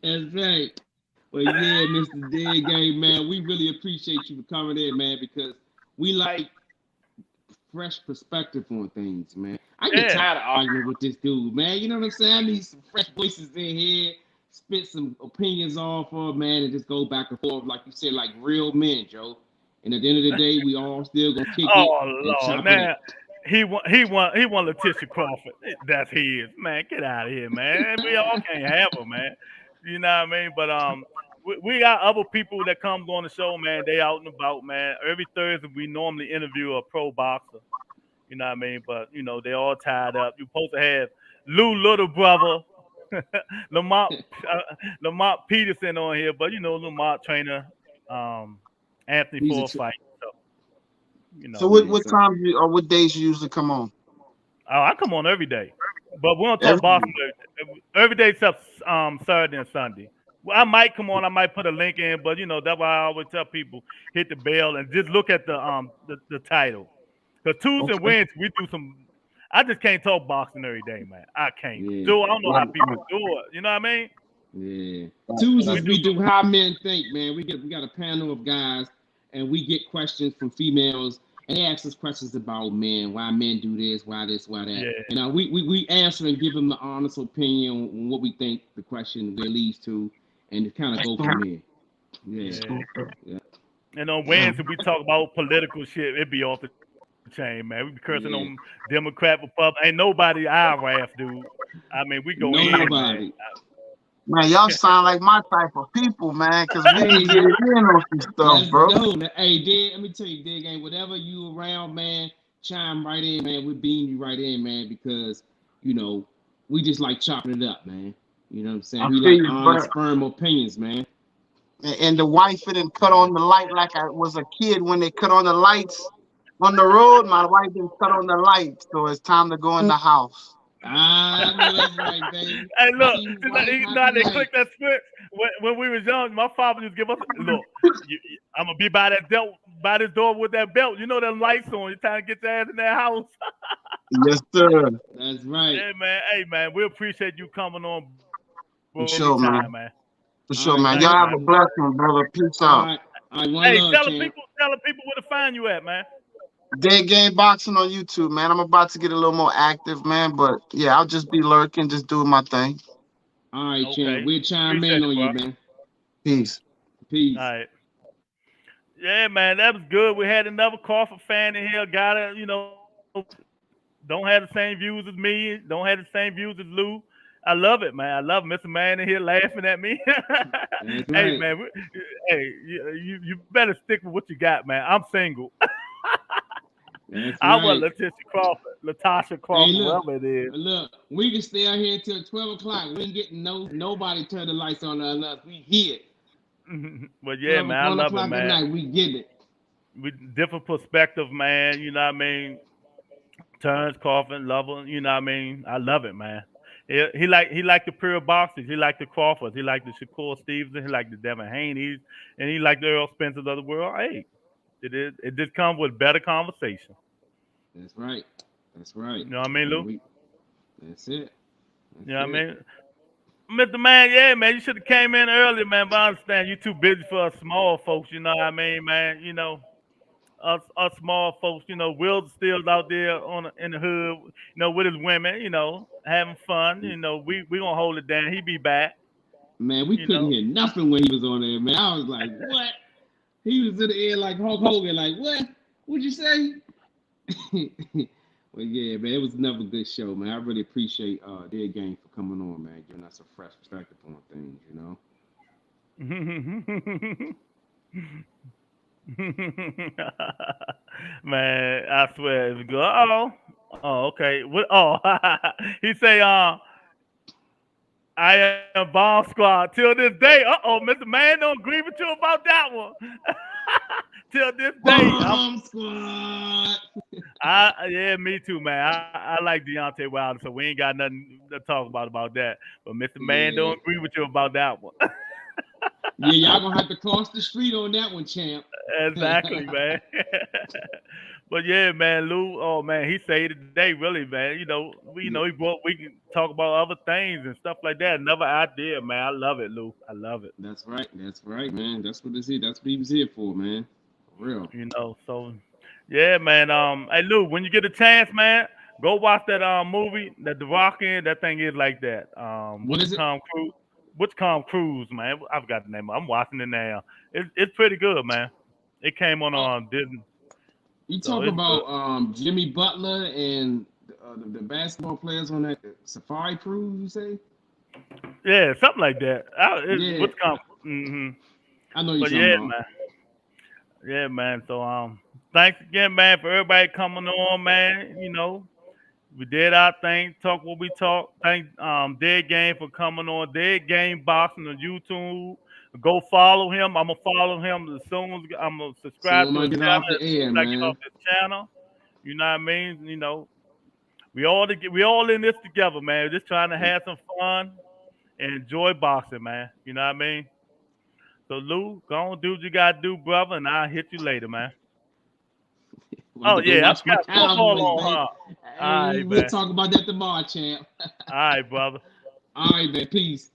That's right. Well, yeah, Mr. Dead Game, man, we really appreciate you for coming in, man, because we like fresh perspective on things, man. I get Yeah. tired of arguing with this dude, man. You know what I'm saying? I need some fresh voices in here, spit some opinions off of, man, and just go back and forth, like you said, like real men, Joe. And at the end of the day, we all still gonna kick it Oh and Lord, chop it up. man. He want Letitia Crawford. That's his. Man, get out of here, man. We all can't have her, man. You know what I mean? But we got other people that comes on the show, man. They out and about, man. Every Thursday we normally interview a pro boxer. You know what I mean? But they all tied up. You're supposed to have Lou little brother, Lamont Lamont Peterson on here, but Lamont trainer um Anthony He's a for a fight. So So yeah, what so times or what days you usually come on? Oh, I come on every day, but we don't talk Every boxing every day except Saturday and Sunday. Well, I might come on. I might put a link in, but that's why I always tell people hit the bell and just look at the title. Because Tuesday and okay. Wednesday we do some. I just can't talk boxing every day, man. I can't yeah, do. I don't know how Right, people right, do it. You know what I mean? yeah. right, We Tuesdays right. do we some. do How Men Think, man. We got a panel of guys, and we get questions from females, and they ask us questions about men, why men do this, why that, Yeah. and we answer and give them the honest opinion on what we think the question leads to, and to kind of go from there. Yeah, Yeah. yeah. And on Yeah. Wednesday we talk about political shit. It be off the chain, man. We be cursing on Yeah. Democrat, Republican. Ain't nobody our wrath, dude. I mean, we go in, man. Nobody. Man, y'all sound like my type of people, man, because we be Hey, getting in on some stuff, let's bro. go. Hey, Dig, let me tell you, Dig, ain't whatever you around, man, chime right in, man. We beam you right in, man, because, you know, we just like chopping it up, man. You know what I'm saying? I We feel like you, bro. honest, firm opinions, man. And the wife didn't cut Yeah. on the light like I was a kid when they cut on the lights on the road. My wife didn't cut on the lights, so it's time to go in the house. I know that's right, baby. Hey, look, Happy you wife, know how happy they life. click that switch? When we was young, my father used to give us, look, I'm going to be by this door with that belt. You know them lights on. You're trying to get your ass in that house. Yes, sir. That's right. Yeah, man. Hey, man, we appreciate you coming on, bro, For sure, anytime, man. man. For All sure, right, man. Thanks, Y'all one. have man. a blessed one, brother. Peace All out. right. All right, one Hey, love, tell the champ. people where to find you at, man. Dead Game Boxing on YouTube, man. I'm about to get a little more active, man. But yeah, I'll just be lurking, just doing my thing. All right, champ. Okay. We'll chime in Appreciate it, on bro. you, man. Peace. All Peace. right. Yeah, man, that was good. We had another Crawford fan in here. Got it, don't have the same views as me. Don't have the same views as Lou. I love it, man. I love Mr. Man in here laughing at me. That's Hey, right. man. Hey, you better stick with what you got, man. I'm single. That's I want right. Latasha Hey, Crawford, look, whatever it is. look, we can stay out here until 12 o'clock. We ain't getting nobody turn the lights on us. We here. But yeah, 12 man, I 1 love it, o'clock at man. night, we get it. With different perspective, man. You know what I mean? Terrence Crawford, Lover. You know what I mean? I love it, man. He like the pure boxers. He like the Crawfords. He like the Shakur Stevenson. He like the Devin Haney's, and he like the Earl Spencers of the world. Hey, it just comes with better conversation. That's right. That's right. You know what I mean, And Lou? that's it. You That's know what I it. mean? Mr. Man, yeah, man, you should have came in earlier, man. But I understand you too busy for us small folks. You know what I mean, man? Us small folks. Will's still out there in the hood. With his women. Having fun. We gonna hold it down. He be back. Man, we You couldn't know. hear nothing when he was on there, man. I was like, what? He was in the air like Hulk Hogan, like, what? What'd you say? Well, yeah, man, it was another good show, man. I really appreciate their game for coming on, man, giving us a fresh perspective on things, you know. Man, I swear it's good. Oh. Oh, okay. What? Oh, he say, I am bomb squad till this day. Mr. Man don't agree with you about that one. Till this day, Bomb squad. yeah, me too, man. I like Deontay Wilder, so we ain't got nothing to talk about that. But Mr. Man don't Yeah. agree with you about that one. Yeah, y'all gonna have to cross the street on that one, champ. Exactly, man. But yeah, man, Lou. Oh man, he saved the day, really, man. He brought. We can talk about other things and stuff like that. Another idea, man. I love it, Lou. I love it. That's right. That's right, man. That's what it's here. That's what he was here for, man. For real. So yeah, man. Hey Lou, when you get a chance, man, go watch that movie that The Rock in. That thing is like that. What is it? Tom Cruise. What's Tom Cruise, man? I forgot the name. I'm watching it now. It's pretty good, man. It came on Oh, Disney, you so talk it's good. about Jimmy Butler and the basketball players on that safari cruise, you say? Yeah, something like that. Yeah, What's Tom? Hmm. I know you're But talking yeah, about. man. Yeah, man. So thanks again, man, for everybody coming on, man. We did our thing, talk what we talk. Thank Dead Game for coming on. Dead Game Boxing on YouTube. Go follow him. I'm gonna follow him as soon as I'm gonna subscribe Soon to I his get channel off the as soon air, as I get off man. this channel. You know what I mean? We all in this together, man. Just trying to have some fun and enjoy boxing, man. You know what I mean? So Lou, go on do what you gotta do, brother, and I'll hit you later, man. I'm about Oh to go yeah, I watch my forgot football Cowboys, on, man. huh? All Hey, right, we'll man. talk about that tomorrow, champ. All right, brother. All right, man. Peace.